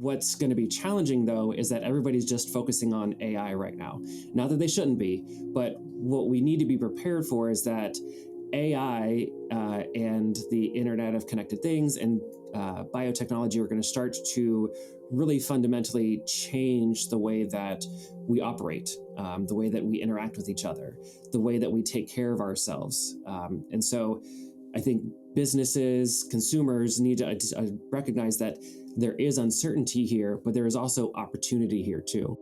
What's going to be challenging, though, is that everybody's just focusing on AI right now. Not that they shouldn't be, but what we need to be prepared for is that AI and the Internet of Connected Things and biotechnology are going to start to really fundamentally change the way that we operate, the way that we interact with each other, the way that we take care of ourselves. And so I think businesses, consumers need to recognize that there is uncertainty here, but there is also opportunity here too.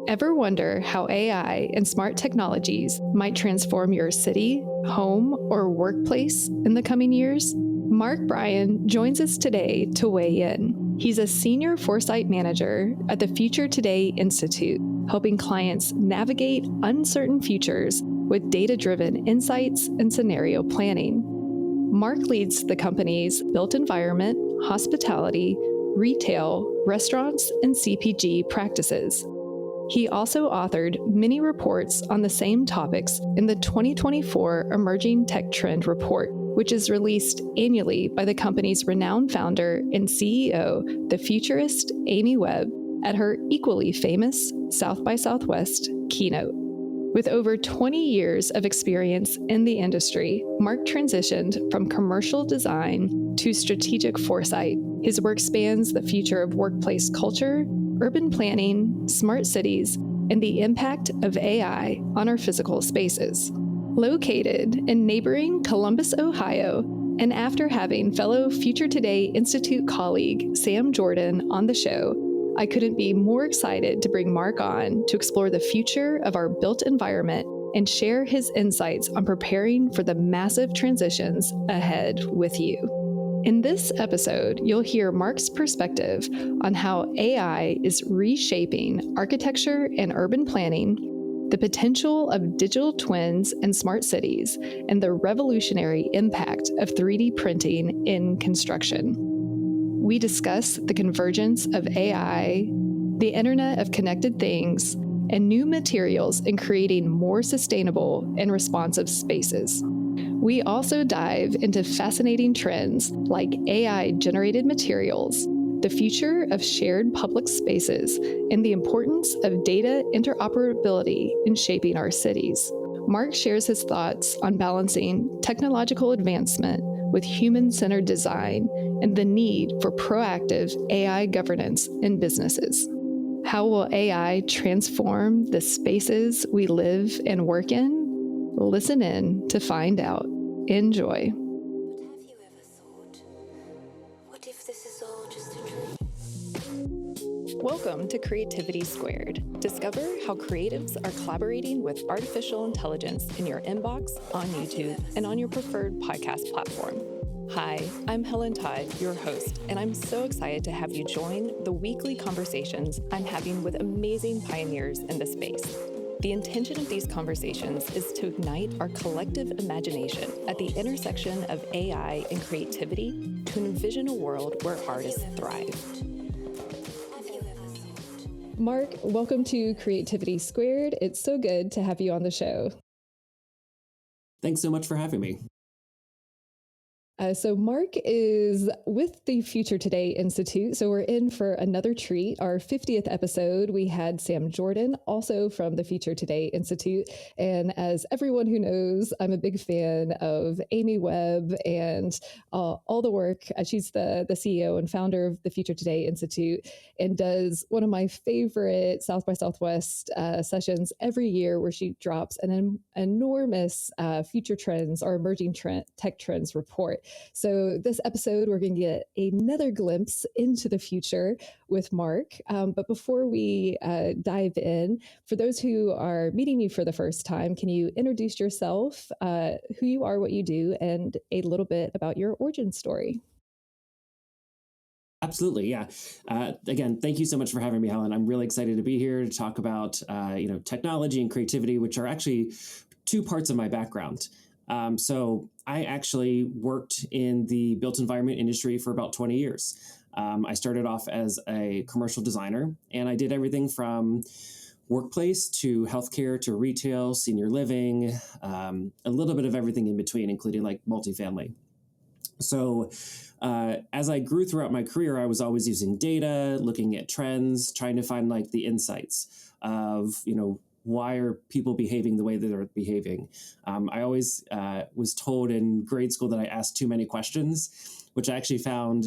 Ever wonder how AI and smart technologies might transform your city, home, or workplace in the coming years? Mark Bryan joins us today to weigh in. He's a senior Foresight manager at the Future Today Institute, helping clients navigate uncertain futures with data-driven insights and scenario planning. Mark leads the company's built environment, hospitality, retail, restaurants, and CPG practices. He also authored many reports on the same topics in the 2024 Emerging Tech Trend Report, which is released annually by the company's renowned founder and CEO, the futurist Amy Webb, at her equally famous South by Southwest keynote. With over 20 years of experience in the industry, Mark transitioned from commercial design to strategic foresight. His work spans the future of workplace culture, urban planning, smart cities, and the impact of AI on our physical spaces. Located in neighboring Columbus, Ohio, and after having fellow Future Today Institute colleague Sam Jordan on the show, I couldn't be more excited to bring Mark on to explore the future of our built environment and share his insights on preparing for the massive transitions ahead with you. In this episode, you'll hear Mark's perspective on how AI is reshaping architecture and urban planning, the potential of digital twins and smart cities, and the revolutionary impact of 3D printing in construction. We discuss the convergence of AI, the Internet of Connected Things, and new materials in creating more sustainable and responsive spaces. We also dive into fascinating trends like AI-generated materials, the future of shared public spaces, and the importance of data interoperability in shaping our cities. Mark shares his thoughts on balancing technological advancement with human-centered design and the need for proactive AI governance in businesses. How will AI transform the spaces we live and work in? Listen in to find out. Enjoy. But have you ever thought, what if this is all just a dream? Welcome to Creativity Squared. Discover how creatives are collaborating with artificial intelligence in your inbox, on YouTube, and on your preferred podcast platform. Hi, I'm Helen Todd, your host, and I'm so excited to have you join the weekly conversations I'm having with amazing pioneers in the space. The intention of these conversations is to ignite our collective imagination at the intersection of AI and creativity to envision a world where artists thrive. Mark, welcome to Creativity Squared. It's so good to have you on the show. Thanks so much for having me. So Mark is with the Future Today Institute. So we're in for another treat. Our 50th episode, we had Sam Jordan, also from the Future Today Institute. And as everyone who knows, I'm a big fan of Amy Webb and all the work. She's the CEO and founder of the Future Today Institute and does one of my favorite South by Southwest sessions every year where she drops an enormous future trends or emerging tech trends report. So this episode, we're going to get another glimpse into the future with Mark. But before we dive in, for those who are meeting you for the first time, can you introduce yourself, who you are, what you do, and a little bit about your origin story? Absolutely, yeah. Again, thank you so much for having me, Helen. I'm really excited to be here to talk about technology and creativity, which are actually two parts of my background. So I actually worked in the built environment industry for about 20 years. I started off as a commercial designer, and I did everything from workplace to healthcare to retail, senior living, a little bit of everything in between, including like multifamily. So as I grew throughout my career, I was always using data, looking at trends, trying to find like the insights of, why are people behaving the way that they're behaving. I always was told in grade school that I asked too many questions, which I actually found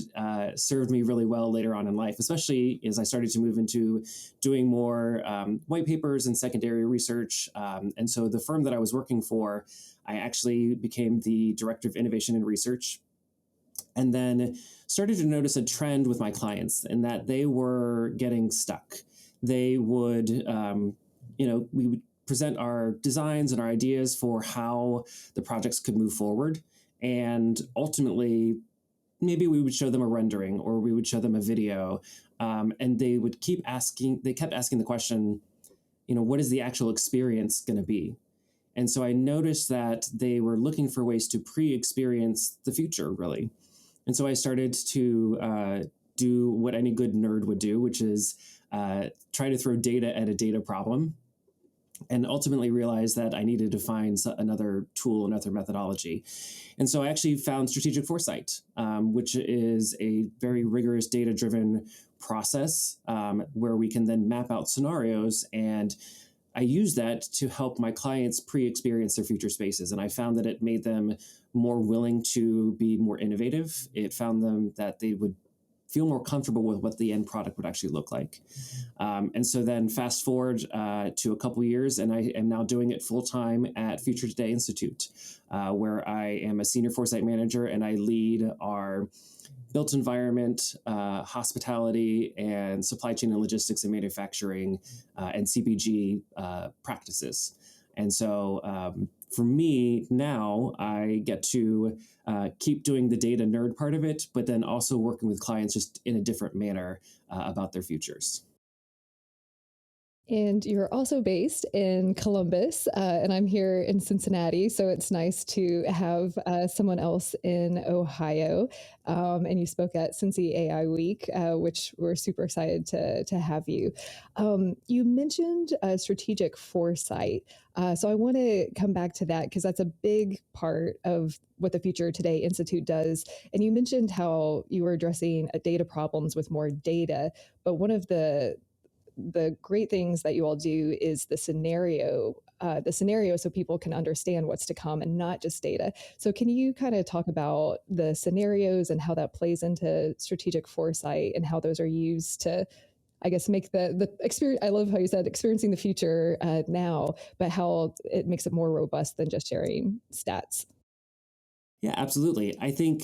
served me really well later on in life, especially as I started to move into doing more white papers and secondary research. And so the firm that I was working for, I actually became the director of innovation and research, and then started to notice a trend with my clients in that they were getting stuck. They would, we would present our designs and our ideas for how the projects could move forward. And ultimately, maybe we would show them a rendering or we would show them a video. And they kept asking the question, what is the actual experience going to be? And so I noticed that they were looking for ways to pre-experience the future, really. And so I started to do what any good nerd would do, which is try to throw data at a data problem, and ultimately realized that I needed to find another tool, another methodology. And so I actually found strategic foresight, which is a very rigorous data-driven process where we can then map out scenarios, and I use that to help my clients pre-experience their future spaces. And I found that it made them more willing to be more innovative. It found them that they would feel more comfortable with what the end product would actually look like. And so then fast forward to a couple years, and I am now doing it full time at Future Today Institute, where I am a senior foresight manager and I lead our built environment, hospitality, and supply chain and logistics and manufacturing and CPG practices. And so for me now, I get to keep doing the data nerd part of it, but then also working with clients just in a different manner about their futures. And you're also based in Columbus, and I'm here in Cincinnati. So it's nice to have someone else in Ohio. And you spoke at Cincy AI Week, which we're super excited to have you. You mentioned strategic foresight. So I want to come back to that because that's a big part of what the Future Today Institute does. And you mentioned how you were addressing data problems with more data, but one of the great things that you all do is the scenario so people can understand what's to come and not just data. So can you kind of talk about the scenarios and how that plays into strategic foresight and how those are used to, I guess, make the experience. I love how you said experiencing the future now, but how it makes it more robust than just sharing stats. Yeah, absolutely. I think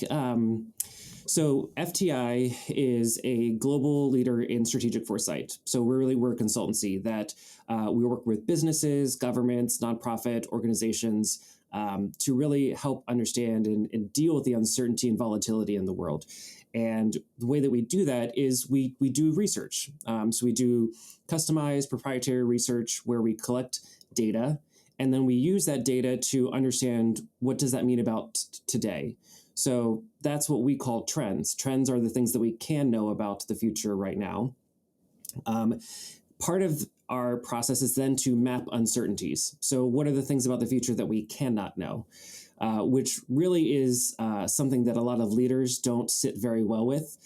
so. FTI is a global leader in strategic foresight. So we're a consultancy that we work with businesses, governments, nonprofit organizations to really help understand and deal with the uncertainty and volatility in the world. And the way that we do that is we do research. So we do customized proprietary research where we collect data, and then we use that data to understand what does that mean about today. So that's what we call trends. Trends are the things that we can know about the future right now. Um, Part of our process is then to map uncertainties. So what are the things about the future that we cannot know? Which really is something that a lot of leaders don't sit very well with.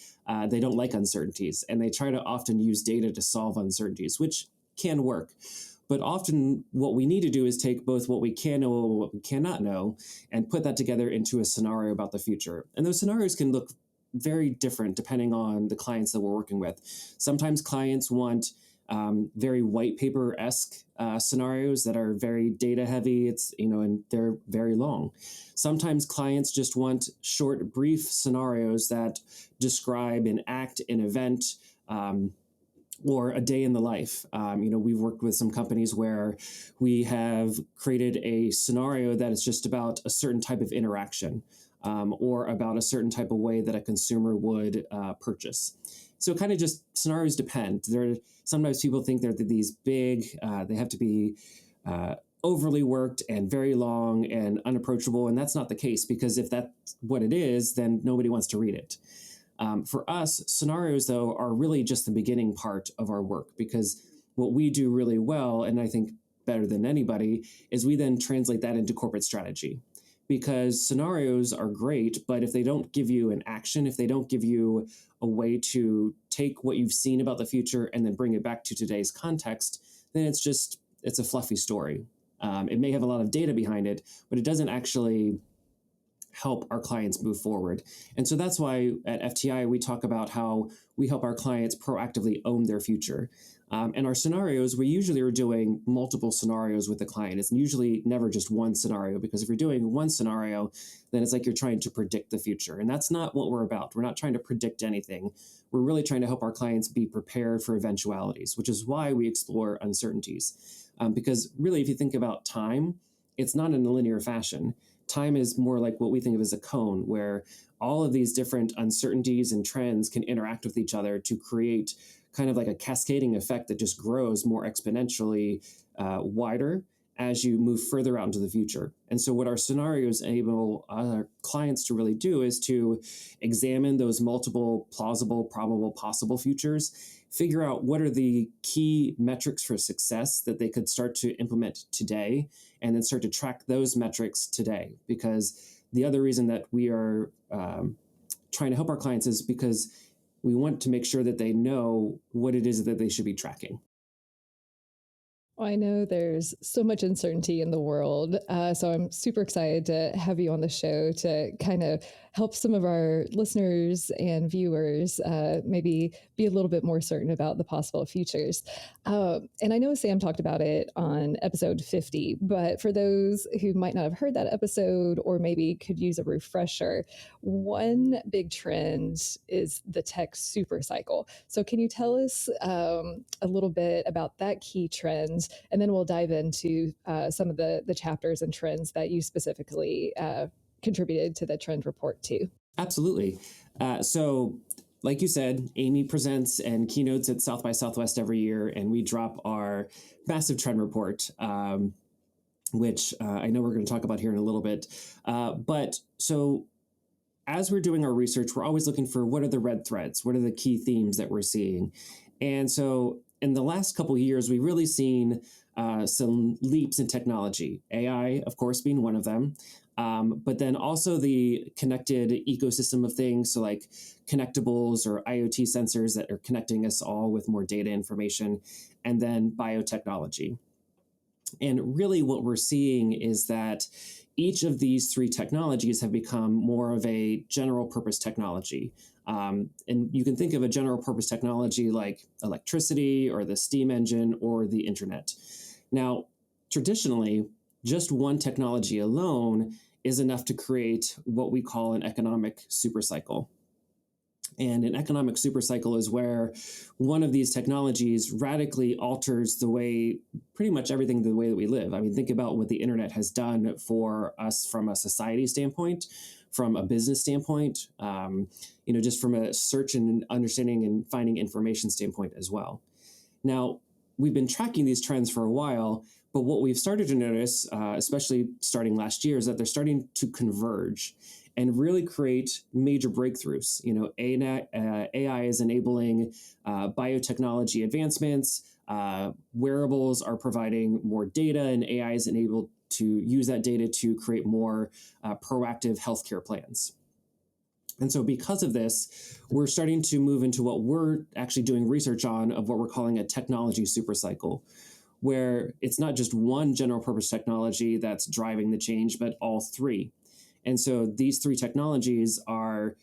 They don't like uncertainties, and they try to often use data to solve uncertainties, which can work. But often what we need to do is take both what we can know and what we cannot know and put that together into a scenario about the future. And those scenarios can look very different depending on the clients that we're working with. Sometimes clients want very white paper-esque scenarios that are very data heavy. And they're very long. Sometimes clients just want short, brief scenarios that describe an act, an event, or a day in the life. We've worked with some companies where we have created a scenario that is just about a certain type of interaction or about a certain type of way that a consumer would purchase. So kind of just scenarios depend. Sometimes people think they're these big, they have to be overly worked and very long and unapproachable. And that's not the case, because if that's what it is, then nobody wants to read it. For us, scenarios, though, are really just the beginning part of our work, because what we do really well, and I think better than anybody, is we then translate that into corporate strategy. because scenarios are great, but if they don't give you an action, if they don't give you a way to take what you've seen about the future and then bring it back to today's context, then it's a fluffy story. It may have a lot of data behind it, but it doesn't actually help our clients move forward. And so that's why at FTI, we talk about how we help our clients proactively own their future. And our scenarios, we usually are doing multiple scenarios with the client. It's usually never just one scenario, because if you're doing one scenario, then it's like you're trying to predict the future. And that's not what we're about. We're not trying to predict anything. We're really trying to help our clients be prepared for eventualities, which is why we explore uncertainties. Because really, if you think about time, it's not in a linear fashion. Time is more like what we think of as a cone, where all of these different uncertainties and trends can interact with each other to create kind of like a cascading effect that just grows more exponentially wider as you move further out into the future. And so what our scenarios enable our clients to really do is to examine those multiple plausible, probable, possible futures, figure out what are the key metrics for success that they could start to implement today, and then start to track those metrics today. Because the other reason that we are trying to help our clients is because we want to make sure that they know what it is that they should be tracking. I know there's so much uncertainty in the world, so I'm super excited to have you on the show to kind of help some of our listeners and viewers maybe be a little bit more certain about the possible futures. And I know Sam talked about it on episode 50, but for those who might not have heard that episode or maybe could use a refresher, one big trend is the tech super cycle. So can you tell us a little bit about that key trend? And then we'll dive into some of the chapters and trends that you specifically contributed to the trend report too. Absolutely. So, like you said, Amy presents and keynotes at South by Southwest every year, and we drop our massive trend report, which I know we're going to talk about here in a little bit. But so, as we're doing our research, we're always looking for what are the red threads, what are the key themes that we're seeing. And so in the last couple of years, we've really seen some leaps in technology, AI, of course, being one of them, but then also the connected ecosystem of things, so like connectables or IoT sensors that are connecting us all with more data information, and then biotechnology. And really what we're seeing is that each of these three technologies have become more of a general purpose technology. And you can think of a general purpose technology like electricity or the steam engine or the internet. Now, traditionally, just one technology alone is enough to create what we call an economic supercycle. And an economic supercycle is where one of these technologies radically alters the way, pretty much everything, the way that we live. I mean, think about what the internet has done for us from a society standpoint, from a business standpoint, just from a search and understanding and finding information standpoint as well. Now, we've been tracking these trends for a while, but what we've started to notice, especially starting last year, is that they're starting to converge and really create major breakthroughs. AI is enabling biotechnology advancements. Wearables are providing more data, and AI is enabled to use that data to create more proactive healthcare plans. And so because of this, we're starting to move into what we're actually doing research on, of what we're calling a technology supercycle, where it's not just one general purpose technology that's driving the change, but all three. And so these three technologies are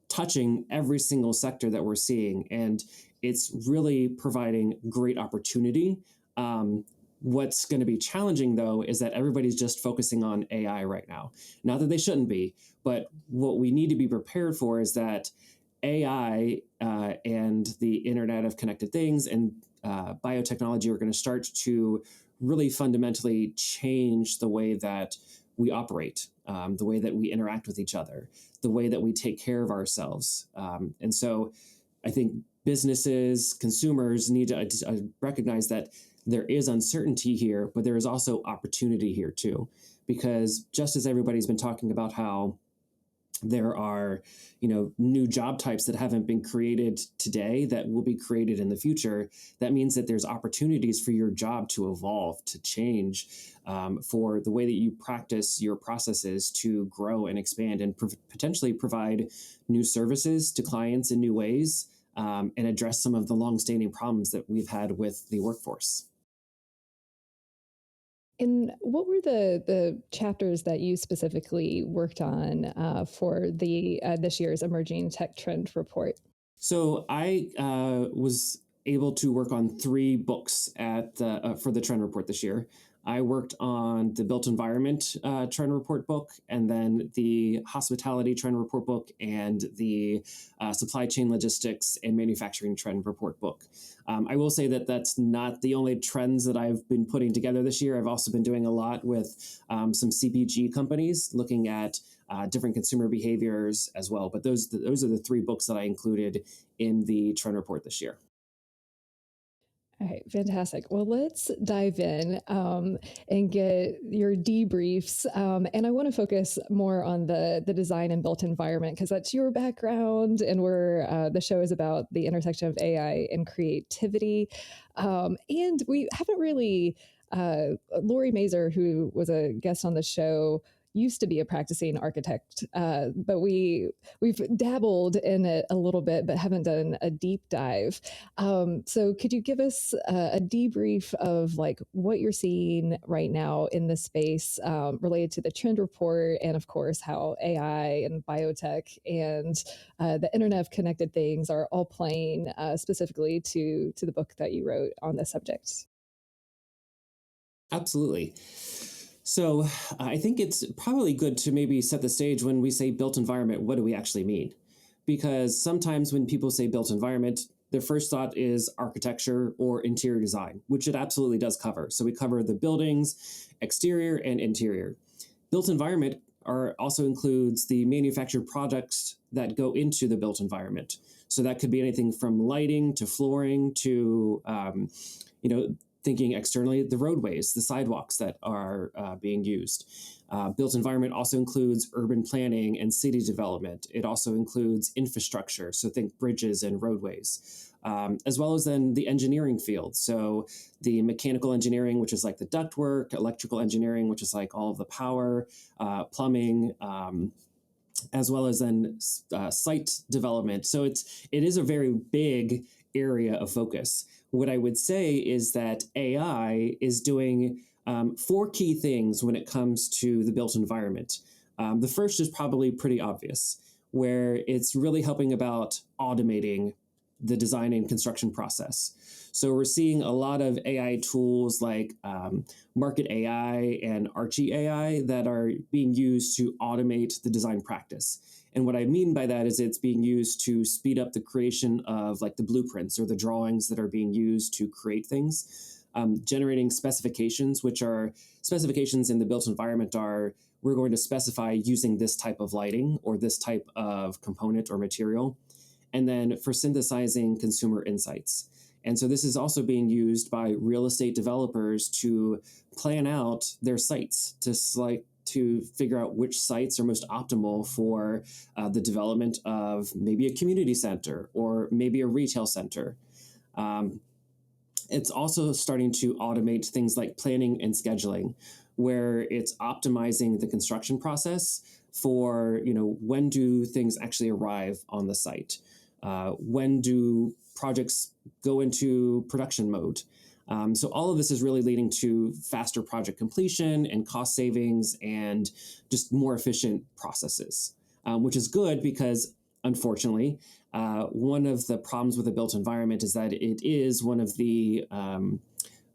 touching every single sector that we're seeing, and it's really providing great opportunity. What's going to be challenging, though, is that everybody's just focusing on AI right now. Not that they shouldn't be, but what we need to be prepared for is that AI and the Internet of Connected Things and biotechnology are going to start to really fundamentally change the way that we operate, the way that we interact with each other, the way that we take care of ourselves. And so I think businesses, consumers need to recognize that there is uncertainty here, but there is also opportunity here too. Because just as everybody's been talking about how There are, new job types that haven't been created today that will be created in the future. That means that there's opportunities for your job to evolve, to change, for the way that you practice your processes to grow and expand and potentially provide new services to clients in new ways, and address some of the longstanding problems that we've had with the workforce. And what were the chapters that you specifically worked on for the this year's Emerging Tech Trend Report? So I was able to work on three books for the trend report this year. I worked on the built environment trend report book, and then the hospitality trend report book, and the supply chain logistics and manufacturing trend report book. I will say that that's not the only trends that I've been putting together this year. I've also been doing a lot with some CPG companies, looking at different consumer behaviors as well. But those are the three books that I included in the trend report this year. All right, fantastic. Well, let's dive in and get your debriefs. And I want to focus more on the design and built environment because that's your background, and the show is about the intersection of AI and creativity. And we haven't really. Lori Mazer, who was a guest on the show, used to be a practicing architect, but we've dabbled in it a little bit, but haven't done a deep dive. So could you give us a debrief of like what you're seeing right now in this space related to the trend report, and of course how AI and biotech and the Internet of Connected Things are all playing specifically to the book that you wrote on this subject? Absolutely. So I think it's probably good to maybe set the stage when we say built environment. What do we actually mean? Because sometimes when people say built environment, their first thought is architecture or interior design, which it absolutely does cover. So we cover the buildings, exterior and interior. Built environment also includes the manufactured products that go into the built environment. So that could be anything from lighting to flooring to, thinking externally, the roadways, the sidewalks that are being used. Built environment also includes urban planning and city development. It also includes infrastructure, so think bridges and roadways, as well as then the engineering field. So the mechanical engineering, which is like the ductwork, electrical engineering, which is like all of the power, plumbing, as well as then site development. So it is a very big area of focus. What I would say is that AI is doing four key things when it comes to the built environment. The first is probably pretty obvious, where it's really helping about automating the design and construction process. So we're seeing a lot of AI tools like Market AI and Archie AI that are being used to automate the design practice. And what I mean by that is it's being used to speed up the creation of like the blueprints or the drawings that are being used to create things, generating specifications, which are specifications in the built environment are we're going to specify using this type of lighting or this type of component or material, and then for synthesizing consumer insights. And so this is also being used by real estate developers to plan out their sites to figure out which sites are most optimal for the development of maybe a community center or maybe a retail center. It's also starting to automate things like planning and scheduling, where it's optimizing the construction process for, when do things actually arrive on the site? When do projects go into production mode? So all of this is really leading to faster project completion and cost savings and just more efficient processes, which is good because, unfortunately, one of the problems with the built environment is that it is one of the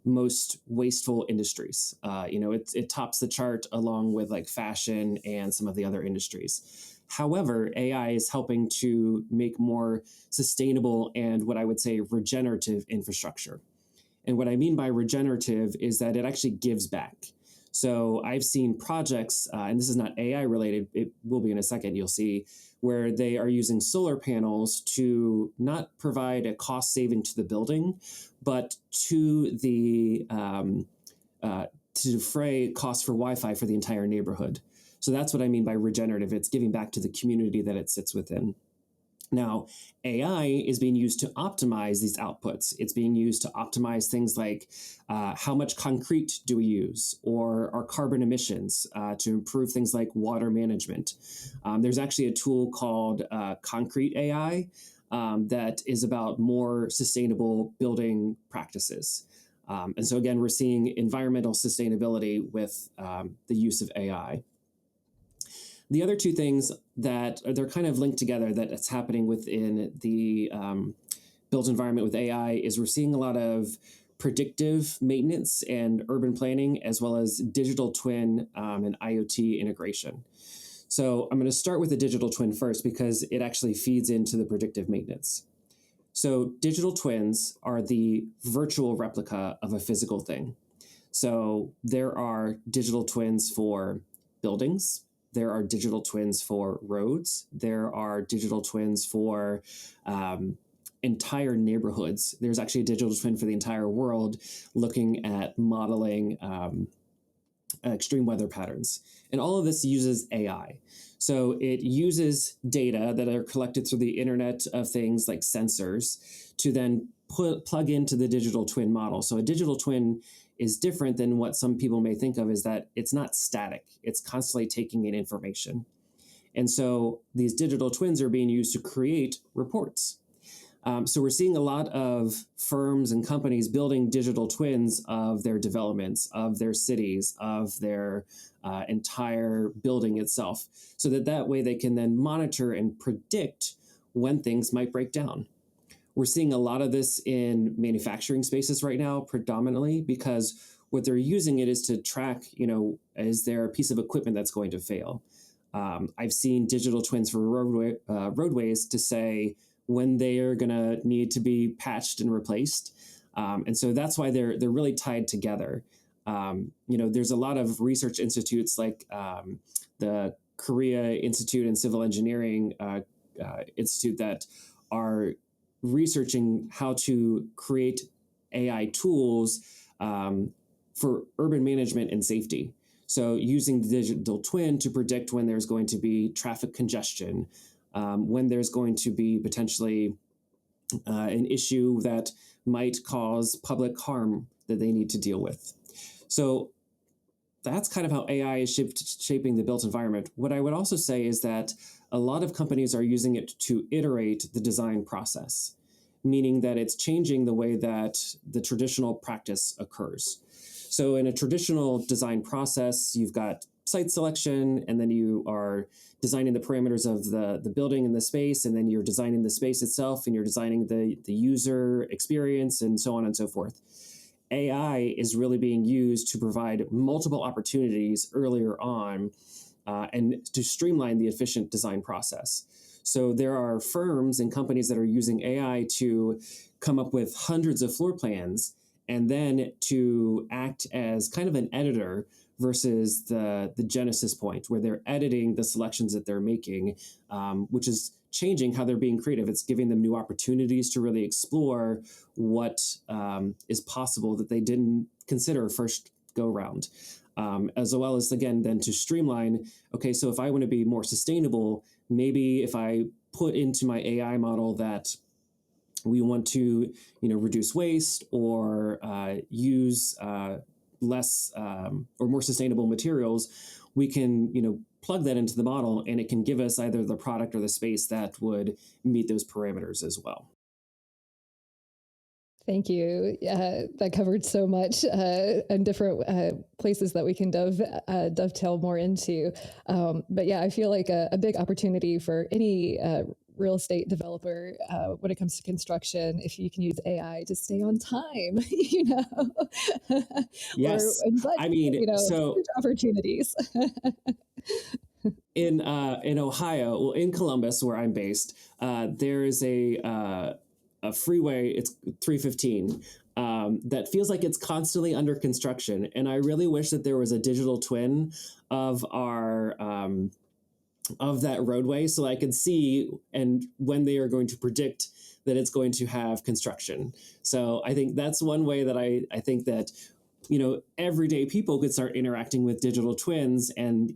most wasteful industries. It tops the chart along with like fashion and some of the other industries. However, AI is helping to make more sustainable and what I would say regenerative infrastructure. And what I mean by regenerative is that it actually gives back. So I've seen projects, and this is not AI related, it will be in a second, you'll see, where they are using solar panels to not provide a cost saving to the building, but to the to defray costs for Wi-Fi for the entire neighborhood. So that's what I mean by regenerative. It's giving back to the community that it sits within. Now, AI is being used to optimize these outputs. It's being used to optimize things like how much concrete do we use, or our carbon emissions, to improve things like water management. There's actually a tool called Concrete AI that is about more sustainable building practices. And so, again, we're seeing environmental sustainability with the use of AI. The other two things that they're kind of linked together that's happening within the built environment with AI is we're seeing a lot of predictive maintenance and urban planning, as well as digital twin and IoT integration. So I'm going to start with the digital twin first because it actually feeds into the predictive maintenance. So digital twins are the virtual replica of a physical thing. So there are digital twins for buildings. There are digital twins for roads. There are digital twins for entire neighborhoods. There's actually a digital twin for the entire world looking at modeling extreme weather patterns. And all of this uses AI. So it uses data that are collected through the Internet of Things like sensors to then plug into the digital twin model. So a digital twin is different than what some people may think of, is that it's not static. It's constantly taking in information. And so these digital twins are being used to create reports. So we're seeing a lot of firms and companies building digital twins of their developments, of their cities, of their entire building itself, so that way they can then monitor and predict when things might break down. We're seeing a lot of this in manufacturing spaces right now, predominantly because what they're using it is to track, is there a piece of equipment that's going to fail? I've seen digital twins for roadways to say when they are going to need to be patched and replaced. And so that's why they're really tied together. There's a lot of research institutes like the Korea Institute and Civil Engineering Institute that are researching how to create AI tools for urban management and safety. So using the digital twin to predict when there's going to be traffic congestion, when there's going to be potentially an issue that might cause public harm that they need to deal with. So that's kind of how AI is shaping the built environment. What I would also say is that a lot of companies are using it to iterate the design process, meaning that it's changing the way that the traditional practice occurs. So in a traditional design process, you've got site selection, and then you are designing the parameters of the building and the space, and then you're designing the space itself, and you're designing the user experience, and so on and so forth. AI is really being used to provide multiple opportunities earlier on and to streamline the efficient design process. So there are firms and companies that are using AI to come up with hundreds of floor plans and then to act as kind of an editor versus the genesis point where they're editing the selections that they're making, which is changing how they're being creative. It's giving them new opportunities to really explore what is possible that they didn't consider first go round. As well as, again, then to streamline, okay, so if I want to be more sustainable, maybe if I put into my AI model that we want to, reduce waste or use less or more sustainable materials, we can, plug that into the model, and it can give us either the product or the space that would meet those parameters as well. Thank you. That covered so much and different places that we can dovetail more into. But yeah, I feel like a big opportunity for any real estate developer when it comes to construction, if you can use AI to stay on time, Yes. or I mean, so huge opportunities. in Ohio, well, in Columbus, where I'm based, there is a freeway. It's 315 that feels like it's constantly under construction, and I really wish that there was a digital twin of our of that roadway so I could see and when they are going to predict that it's going to have construction. So I think that's one way that I think that everyday people could start interacting with digital twins, and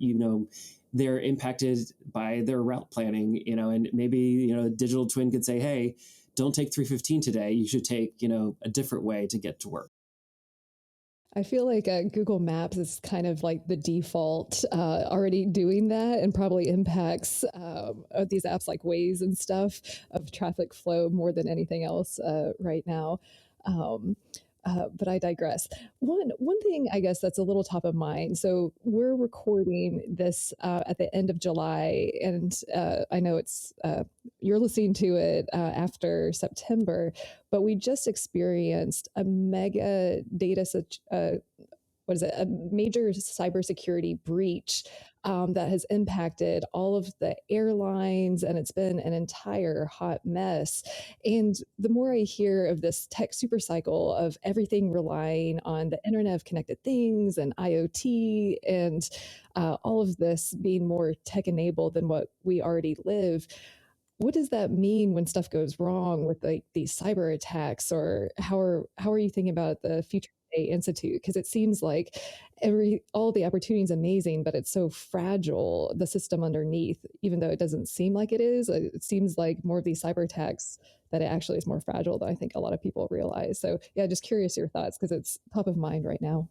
they're impacted by their route planning, and maybe a digital twin could say, hey, don't take 315 today, you should take a different way to get to work. I feel like Google Maps is kind of like the default already doing that, and probably impacts these apps like Waze and stuff of traffic flow more than anything else right now. Um, but I digress. One thing I guess that's a little top of mind. So we're recording this at the end of July, and I know it's you're listening to it after September, but we just experienced a mega what is it, a major cybersecurity breach that has impacted all of the airlines, and it's been an entire hot mess. And the more I hear of this tech super cycle of everything relying on the Internet of Connected Things and IoT, and all of this being more tech enabled than what we already live, what does that mean when stuff goes wrong with like these cyber attacks? Or how are you thinking about the Future State Institute? Because it seems like every all the opportunity is amazing, but it's so fragile, the system underneath, even though it doesn't seem like it is. It seems like more of these cyber attacks that it actually is more fragile than I think a lot of people realize. So yeah, just curious your thoughts because it's top of mind right now.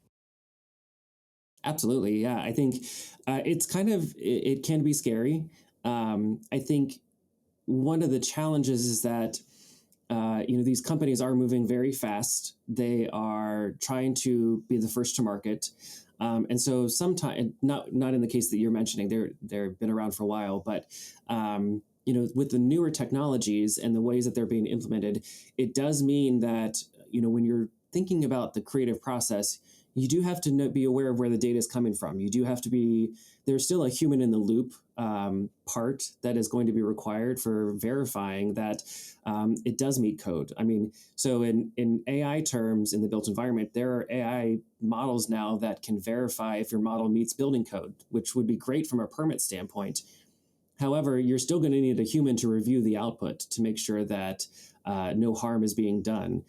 Absolutely, yeah. I think it's kind of it can be scary. I think one of the challenges is that these companies are moving very fast. They are trying to be the first to market, and so sometimes not in the case that you're mentioning. They've been around for a while, but with the newer technologies and the ways that they're being implemented, it does mean that when you're thinking about the creative process, you do have to be aware of where the data is coming from. You do have to be there's still a human in the loop part that is going to be required for verifying that it does meet code. I mean, so in AI terms, in the built environment, there are AI models now that can verify if your model meets building code, which would be great from a permit standpoint. However, you're still going to need a human to review the output to make sure that no harm is being done.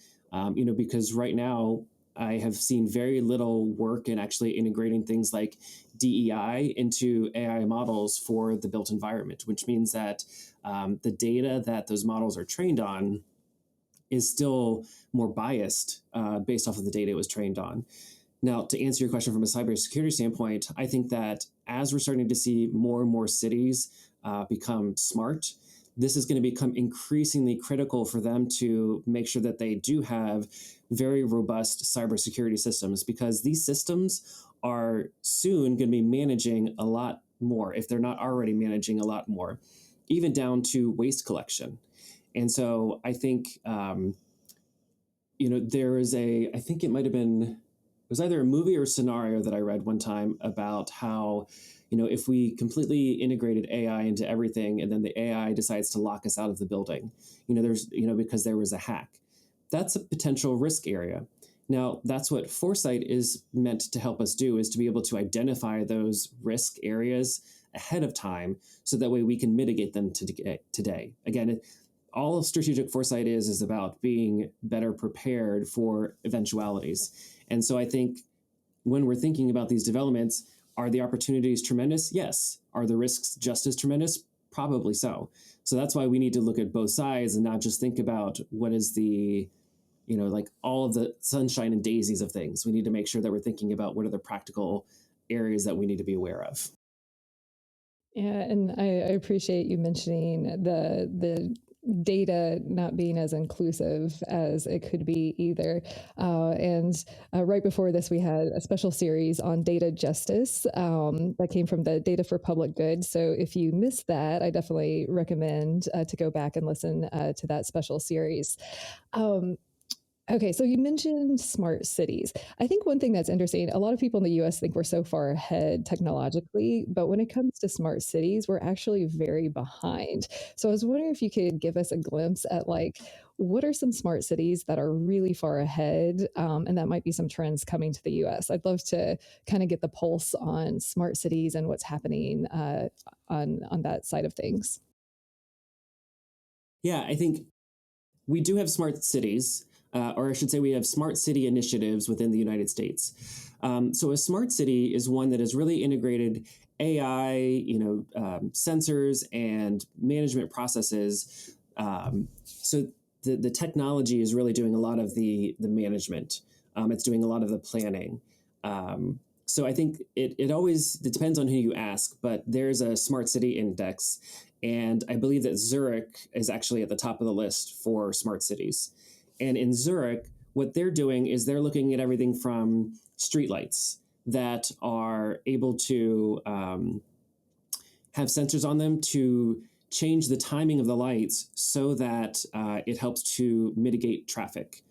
Because right now I have seen very little work in actually integrating things like DEI into AI models for the built environment, which means that the data that those models are trained on is still more biased based off of the data it was trained on. Now, to answer your question from a cybersecurity standpoint, I think that as we're starting to see more and more cities become smart, this is going to become increasingly critical for them to make sure that they do have very robust cybersecurity systems, because these systems are soon going to be managing a lot more, if they're not already managing a lot more, even down to waste collection. And so I think, there is I think it might have been, it was either a movie or a scenario that I read one time about how, if we completely integrated AI into everything and then the AI decides to lock us out of the building, because there was a hack, that's a potential risk area. Now, that's what Foresight is meant to help us do, is to be able to identify those risk areas ahead of time so that way we can mitigate them today. Again, all strategic foresight is about being better prepared for eventualities. And so I think when we're thinking about these developments, are the opportunities tremendous? Yes. Are the risks just as tremendous? Probably so. So that's why we need to look at both sides and not just think about what is the, like all of the sunshine and daisies of things. We need to make sure that we're thinking about what are the practical areas that we need to be aware of. Yeah, and I appreciate you mentioning the data not being as inclusive as it could be either. And right before this, we had a special series on data justice that came from the Data for Public Good. So if you missed that, I definitely recommend to go back and listen to that special series. Um, Okay, so you mentioned smart cities. I think one thing that's interesting, a lot of people in the US think we're so far ahead technologically, but when it comes to smart cities, we're actually very behind. So I was wondering if you could give us a glimpse at like what are some smart cities that are really far ahead, and that might be some trends coming to the US. I'd love to kind of get the pulse on smart cities and what's happening on that side of things. Yeah, I think we do have smart cities. or I should say, we have smart city initiatives within the United States. So a smart city is one that has really integrated AI, sensors and management processes. So the technology is really doing a lot of the management. It's doing a lot of the planning. So I think it depends on who you ask, but there's a smart city index, and I believe that Zurich is actually at the top of the list for smart cities. And in Zurich, what they're doing is they're looking at everything from streetlights that are able to have sensors on them to change the timing of the lights so that it helps to mitigate traffic.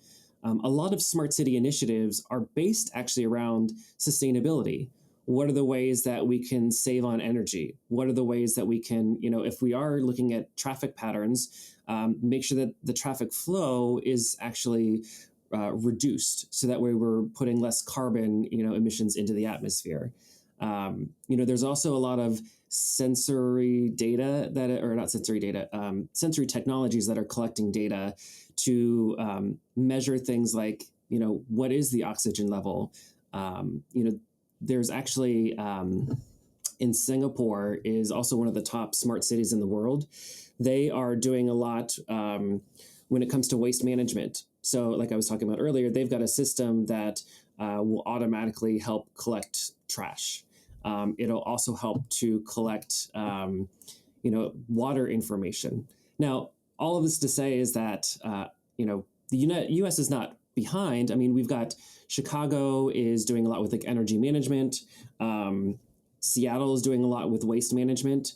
A lot of smart city initiatives are based actually around sustainability. What are the ways that we can save on energy? What are the ways that we can, if we are looking at traffic patterns, make sure that the traffic flow is actually reduced, so that way we're putting less carbon, emissions into the atmosphere. There's also a lot of sensory data sensory technologies that are collecting data to measure things like, what is the oxygen level? There's actually in Singapore is also one of the top smart cities in the world. They are doing a lot when it comes to waste management. So, like I was talking about earlier, they've got a system that will automatically help collect trash. It'll also help to collect, water information. Now, all of this to say is that, the U.S. is not behind. I mean, we've got Chicago is doing a lot with like energy management. Seattle is doing a lot with waste management.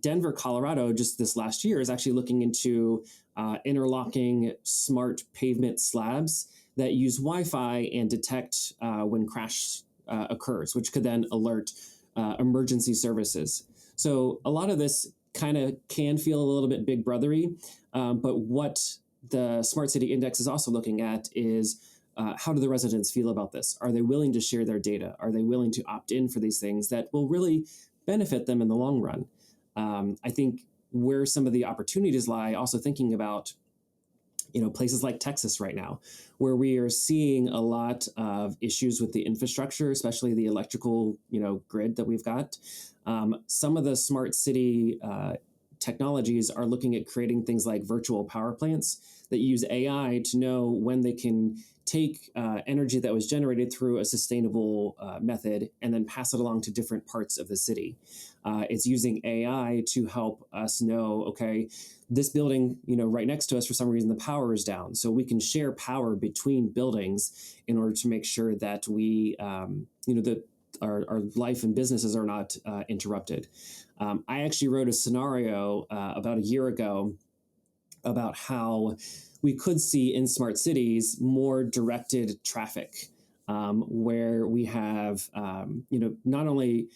Denver, Colorado, just this last year is actually looking into interlocking smart pavement slabs that use Wi-Fi and detect when crash occurs, which could then alert emergency services. So a lot of this kind of can feel a little bit big brothery, but what the Smart City Index is also looking at is how do the residents feel about this? Are they willing to share their data? Are they willing to opt in for these things that will really benefit them in the long run? I think where some of the opportunities lie, also thinking about places like Texas right now, where we are seeing a lot of issues with the infrastructure, especially the electrical, grid that we've got. Some of the smart city technologies are looking at creating things like virtual power plants that use AI to know when they can take energy that was generated through a sustainable method and then pass it along to different parts of the city. It's using AI to help us know, okay, this building, right next to us, for some reason, the power is down. So we can share power between buildings in order to make sure that we, that our life and businesses are not interrupted. I actually wrote a scenario about a year ago about how we could see in smart cities more directed traffic, where we have, not only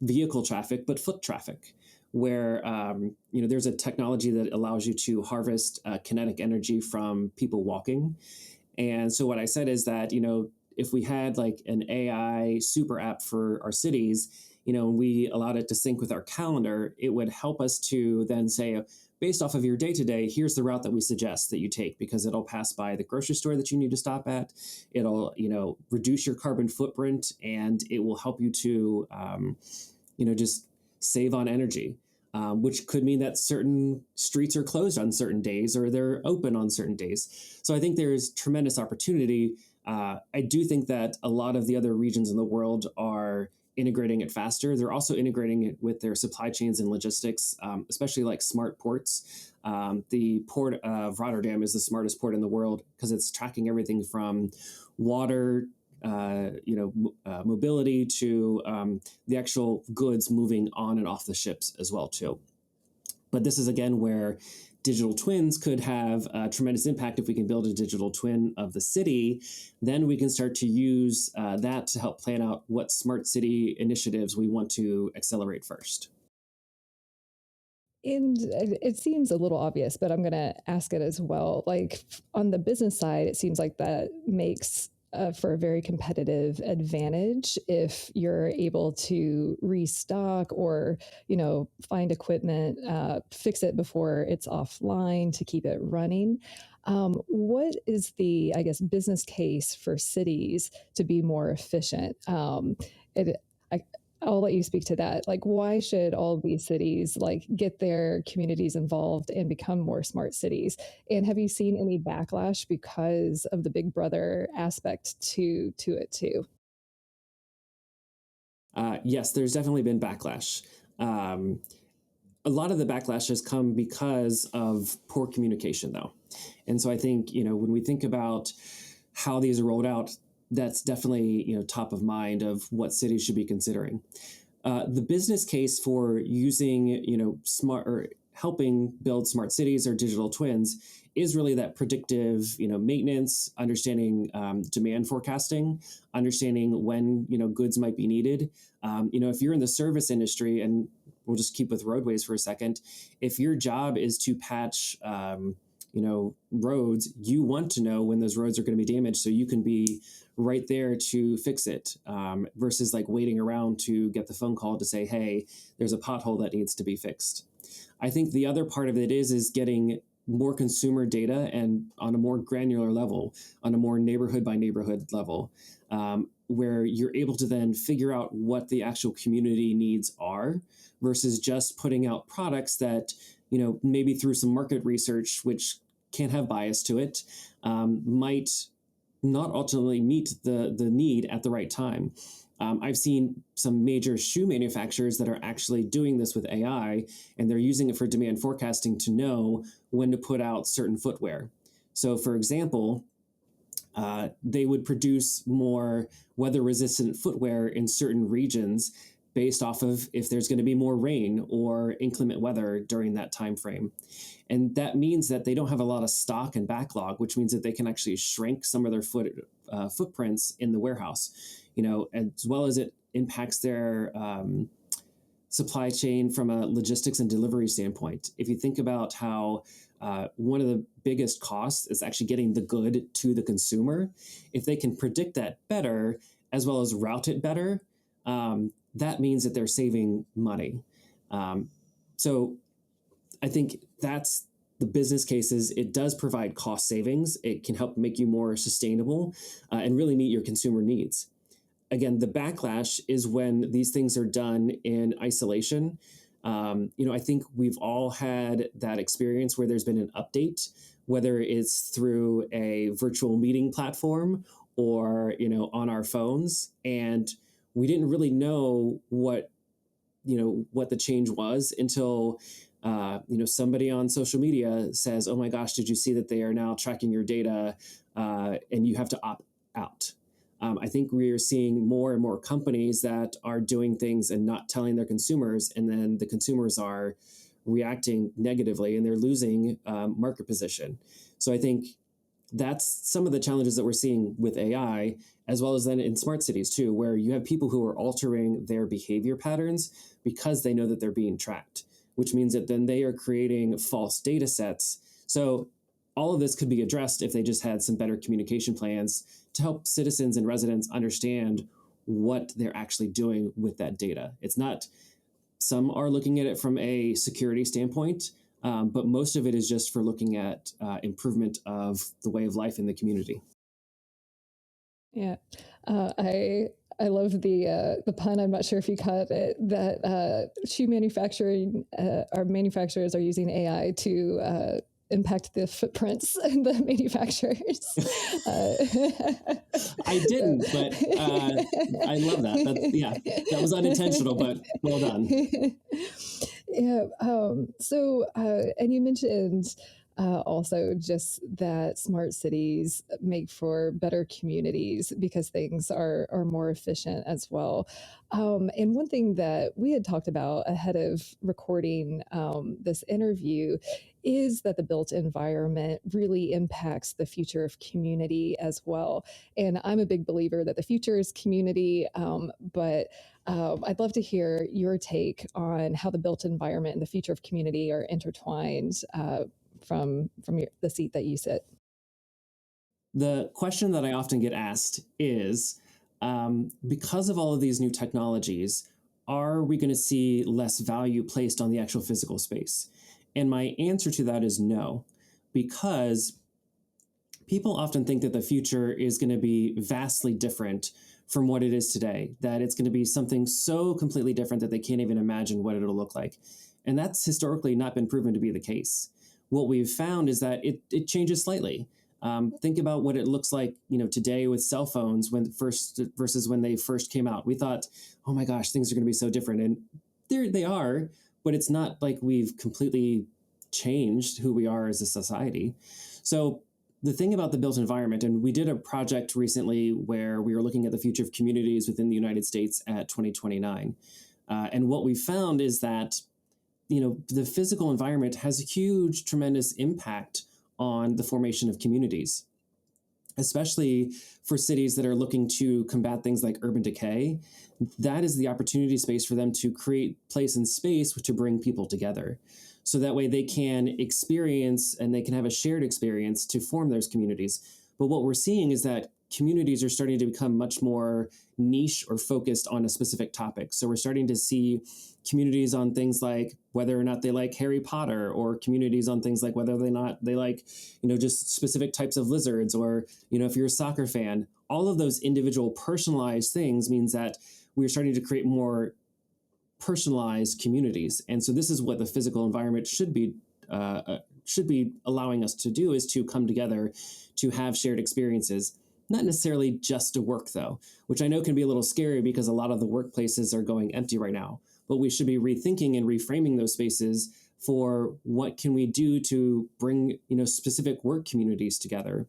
vehicle traffic, but foot traffic, where, there's a technology that allows you to harvest kinetic energy from people walking. And so what I said is that, if we had like an AI super app for our cities, and we allowed it to sync with our calendar, it would help us to then say, based off of your day-to-day, here's the route that we suggest that you take, because it'll pass by the grocery store that you need to stop at. It'll, reduce your carbon footprint, and it will help you to, just save on energy, which could mean that certain streets are closed on certain days or they're open on certain days. So I think there's tremendous opportunity. I do think that a lot of the other regions in the world are integrating it faster. They're also integrating it with their supply chains and logistics, especially like smart ports. The port of Rotterdam is the smartest port in the world because it's tracking everything from water, mobility to the actual goods moving on and off the ships as well too. But this is again where digital twins could have a tremendous impact. If we can build a digital twin of the city, then we can start to use that to help plan out what smart city initiatives we want to accelerate first. And it seems a little obvious, but I'm going to ask it as well. Like on the business side, it seems like that makes for a very competitive advantage if you're able to restock or, find equipment, fix it before it's offline to keep it running. What is the, I guess, business case for cities to be more efficient? It, I, I'll let you speak to that. Like, why should all of these cities like get their communities involved and become more smart cities? And have you seen any backlash because of the Big Brother aspect to it too? Yes, there's definitely been backlash. Um, a lot of the backlash has come because of poor communication, though. And so I think, when we think about how these are rolled out, that's definitely, top of mind of what cities should be considering. The business case for using, smart or helping build smart cities or digital twins is really that predictive, maintenance, understanding demand forecasting, understanding when, goods might be needed. If you're in the service industry, and we'll just keep with roadways for a second, if your job is to patch, roads, you want to know when those roads are going to be damaged so you can be right there to fix it, versus like waiting around to get the phone call to say, hey, there's a pothole that needs to be fixed. I think the other part of it is getting more consumer data and on a more granular level, on a more neighborhood by neighborhood level, where you're able to then figure out what the actual community needs are versus just putting out products that, maybe through some market research, which can have bias to it, might not ultimately meet the need at the right time. I've seen some major shoe manufacturers that are actually doing this with AI, and they're using it for demand forecasting to know when to put out certain footwear. So, for example, they would produce more weather resistant footwear in certain regions based off of if there's going to be more rain or inclement weather during that time frame. And that means that they don't have a lot of stock and backlog, which means that they can actually shrink some of their footprints in the warehouse, as well as it impacts their supply chain from a logistics and delivery standpoint. If you think about how one of the biggest costs is actually getting the good to the consumer, if they can predict that better, as well as route it better, that means that they're saving money. So I think that's the business cases. It does provide cost savings. It can help make you more sustainable, and really meet your consumer needs. Again, the backlash is when these things are done in isolation. I think we've all had that experience where there's been an update, whether it's through a virtual meeting platform or, on our phones. And we didn't really know what the change was until somebody on social media says, oh my gosh, did you see that they are now tracking your data, and you have to opt out. I think we are seeing more and more companies that are doing things and not telling their consumers, and then the consumers are reacting negatively and they're losing market position. So I think that's some of the challenges that we're seeing with AI, as well as then in smart cities too, where you have people who are altering their behavior patterns because they know that they're being tracked, which means that then they are creating false data sets. So all of this could be addressed if they just had some better communication plans to help citizens and residents understand what they're actually doing with that data. It's not, some are looking at it from a security standpoint, but most of it is just for looking at improvement of the way of life in the community. Yeah, I love the pun. I'm not sure if you caught it. That shoe manufacturing our manufacturers are using AI to impact the footprints and the manufacturers. I So, didn't, but I love that. Yeah, that was unintentional, but well done. yeah. And you mentioned also just that smart cities make for better communities because things are more efficient as well. And one thing that we had talked about ahead of recording this interview is that the built environment really impacts the future of community as well. And I'm a big believer that the future is community, but I'd love to hear your take on how the built environment and the future of community are intertwined from the seat that you sit. The question that I often get asked is, because of all of these new technologies, are we going to see less value placed on the actual physical space? And my answer to that is no, because People often think that the future is going to be vastly different from what it is today, that it's going to be something so completely different that they can't even imagine what it'll look like. And that's historically not been proven to be the case. What we've found is that it changes slightly. Think about what it looks like, today with cell phones when first versus when they first came out. We thought, oh my gosh, things are going to be so different, and they are, but it's not like we've completely changed who we are as a society. So the thing about the built environment, and we did a project recently where we were looking at the future of communities within the United States at 2029. And what we found is that, the physical environment has a huge, tremendous impact on the formation of communities, especially for cities that are looking to combat things like urban decay. That is the opportunity space for them to create place and space to bring people together. So that way they can experience and they can have a shared experience to form those communities. But what we're seeing is that communities are starting to become much more niche or focused on a specific topic. So we're starting to see communities on things like whether or not they like Harry Potter, or communities on things like whether or not they like, just specific types of lizards, or, if you're a soccer fan. All of those individual personalized things means that we're starting to create more personalized communities. And so this is what the physical environment should be allowing us to do, is to come together to have shared experiences. Not necessarily just to work, though, which I know can be a little scary because a lot of the workplaces are going empty right now. But we should be rethinking and reframing those spaces for what can we do to bring, specific work communities together.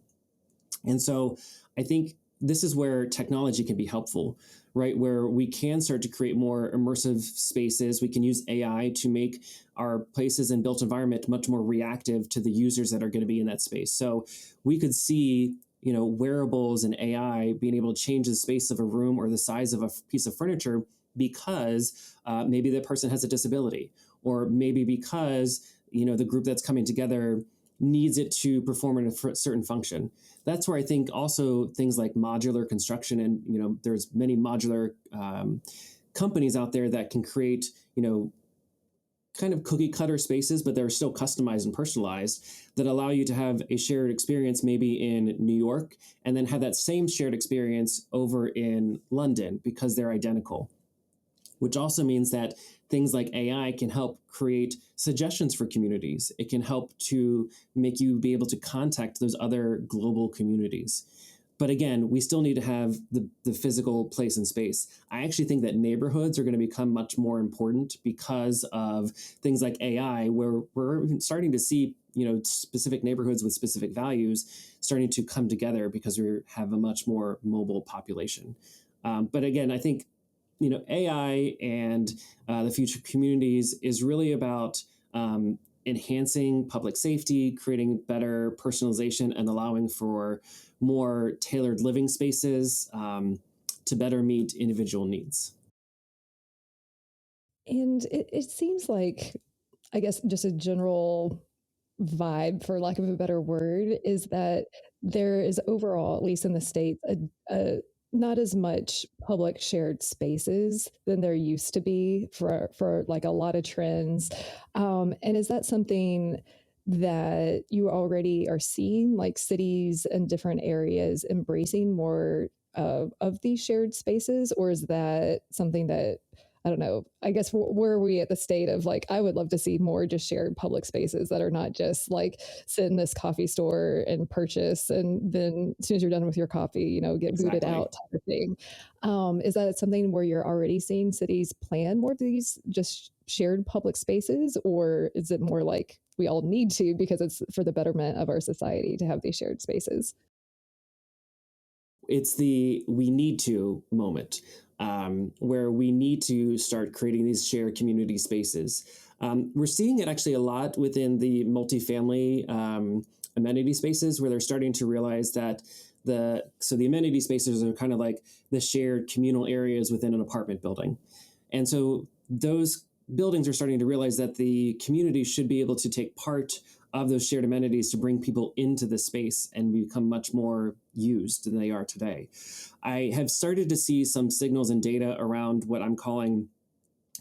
And so I think this is where technology can be helpful, right? Where we can start to create more immersive spaces. We can use AI to make our places and built environment much more reactive to the users that are going to be in that space. So we could see, wearables and AI being able to change the space of a room or the size of a piece of furniture because maybe the person has a disability, or maybe because, the group that's coming together needs it to perform in a certain function. That's where I think also things like modular construction, and there's many modular companies out there that can create kind of cookie cutter spaces, but they're still customized and personalized, that allow you to have a shared experience maybe in New York and then have that same shared experience over in London because they're identical. Which also means that things like AI can help create suggestions for communities. It can help to make you be able to contact those other global communities. But again, we still need to have the physical place and space. I actually think that neighborhoods are going to become much more important because of things like AI, where we're starting to see, specific neighborhoods with specific values starting to come together because we have a much more mobile population. But again, I think AI and the future communities is really about enhancing public safety, creating better personalization, and allowing for more tailored living spaces to better meet individual needs. And it seems like, I guess, just a general vibe, for lack of a better word, is that there is overall, at least in the States, a not as much public shared spaces than there used to be for like a lot of trends. And is that something that you already are seeing, like cities and different areas embracing more of these shared spaces? Or is that something that, I don't know, I guess, where are we at the state of like, I would love to see more just shared public spaces that are not just like sit in this coffee store and purchase, and then as soon as you're done with your coffee, get booted Exactly. out type of thing. Is that something where you're already seeing cities plan more of these just shared public spaces? Or is it more like we all need to because it's for the betterment of our society to have these shared spaces? It's the we need to moment, where we need to start creating these shared community spaces. We're seeing it actually a lot within the multifamily amenity spaces, where they're starting to realize that the amenity spaces are kind of like the shared communal areas within an apartment building. And so those buildings are starting to realize that the community should be able to take part of those shared amenities to bring people into the space and become much more used than they are today. I have started to see some signals and data around what I'm calling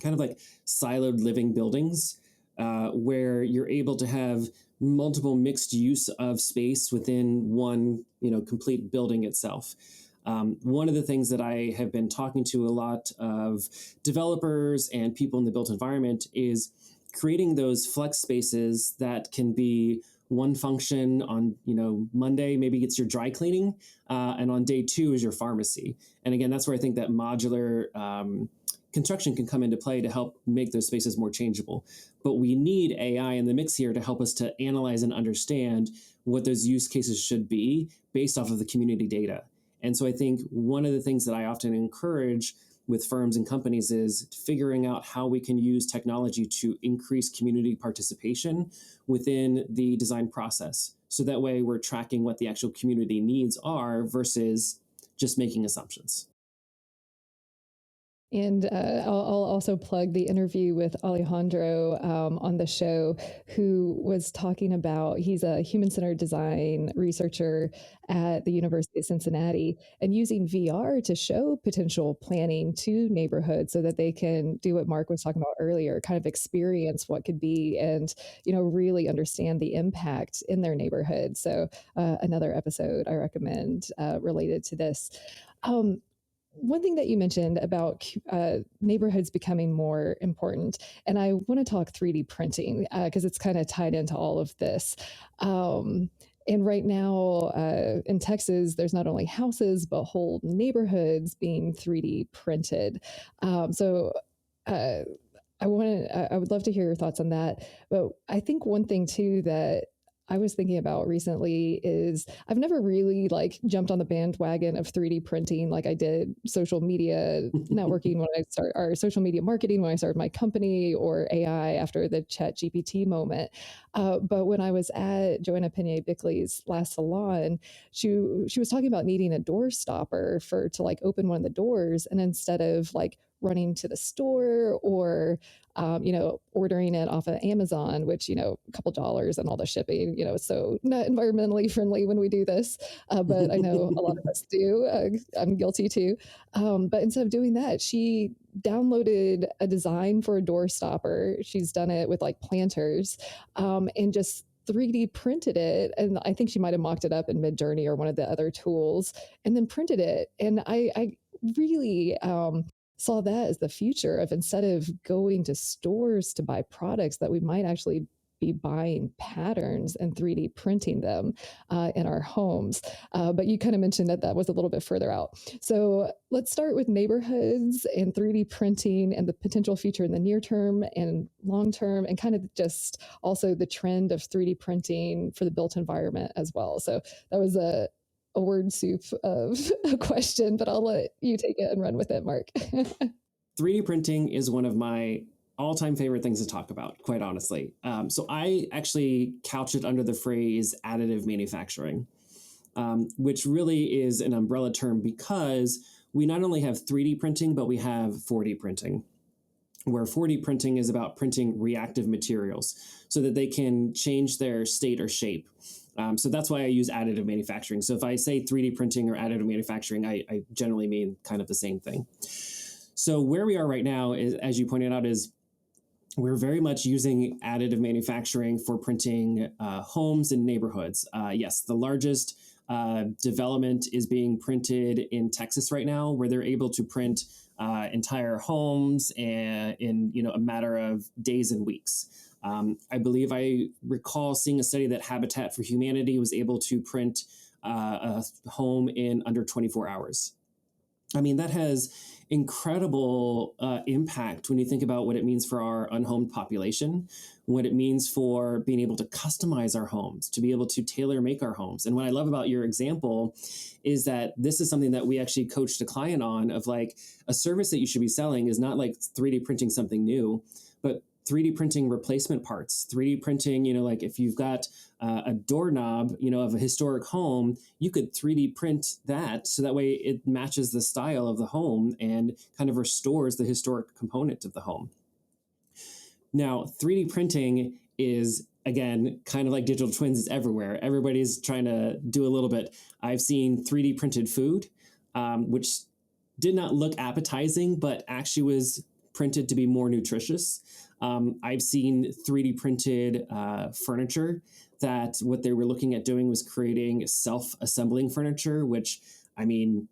kind of like siloed living buildings, where you're able to have multiple mixed use of space within one, complete building itself. One of the things that I have been talking to a lot of developers and people in the built environment is creating those flex spaces that can be one function on Monday, maybe it's your dry cleaning, and on day two is your pharmacy. And again, that's where I think that modular construction can come into play to help make those spaces more changeable. But we need AI in the mix here to help us to analyze and understand what those use cases should be based off of the community data. And so I think one of the things that I often encourage with firms and companies is figuring out how we can use technology to increase community participation within the design process. So that way we're tracking what the actual community needs are versus just making assumptions. And I'll also plug the interview with Alejandro on the show, who was talking about, he's a human-centered design researcher at the University of Cincinnati, and using VR to show potential planning to neighborhoods so that they can do what Mark was talking about earlier, kind of experience what could be and, really understand the impact in their neighborhood. So another episode I recommend related to this. One thing that you mentioned about neighborhoods becoming more important, and I want to talk 3D printing because it's kind of tied into all of this. And right now in Texas, there's not only houses, but whole neighborhoods being 3D printed. So I would love to hear your thoughts on that. But I think one thing too that I was thinking about recently is I've never really jumped on the bandwagon of 3D printing like I did social media networking when I start or social media marketing when I started my company, or AI after the Chat GPT moment. But when I was at Joanna Pena Bickley's last salon, she was talking about needing a door stopper to open one of the doors, and instead of running to the store or ordering it off of Amazon, which, a couple dollars and all the shipping, so not environmentally friendly when we do this. But I know a lot of us do. I'm guilty too. But instead of doing that, she downloaded a design for a door stopper. She's done it with planters, and just 3D printed it. And I think she might have mocked it up in Midjourney or one of the other tools, and then printed it. And I really saw that as the future of, instead of going to stores to buy products, that we might actually be buying patterns and 3D printing them in our homes. But you kind of mentioned that was a little bit further out. So let's start with neighborhoods and 3D printing and the potential future in the near term and long term, and kind of just also the trend of 3D printing for the built environment as well. So that was a word soup of a question, but I'll let you take it and run with it, Mark. 3D printing is one of my all-time favorite things to talk about, quite honestly. So I actually couch it under the phrase additive manufacturing, which really is an umbrella term because we not only have 3D printing, but we have 4D printing, where 4D printing is about printing reactive materials so that they can change their state or shape. So that's why I use additive manufacturing. So if I say 3D printing or additive manufacturing, I generally mean kind of the same thing. So where we are right now, is, as you pointed out, is we're very much using additive manufacturing for printing homes and neighborhoods. Yes, the largest development is being printed in Texas right now, where they're able to print entire homes in a matter of days and weeks. I believe I recall seeing a study that Habitat for Humanity was able to print a home in under 24 hours. I mean, that has incredible impact when you think about what it means for our unhomed population, what it means for being able to customize our homes, to be able to tailor make our homes. And what I love about your example is that this is something that we actually coached a client on, of a service that you should be selling is not 3D printing something new, but 3D printing replacement parts, 3D printing, if you've got a doorknob, of a historic home, you could 3D print that so that way it matches the style of the home and kind of restores the historic component of the home. Now, 3D printing is, again, kind of like digital twins, is everywhere. Everybody's trying to do a little bit. I've seen 3D printed food, which did not look appetizing, but actually was printed to be more nutritious. I've seen 3D printed furniture that what they were looking at doing was creating self-assembling furniture, which, I mean,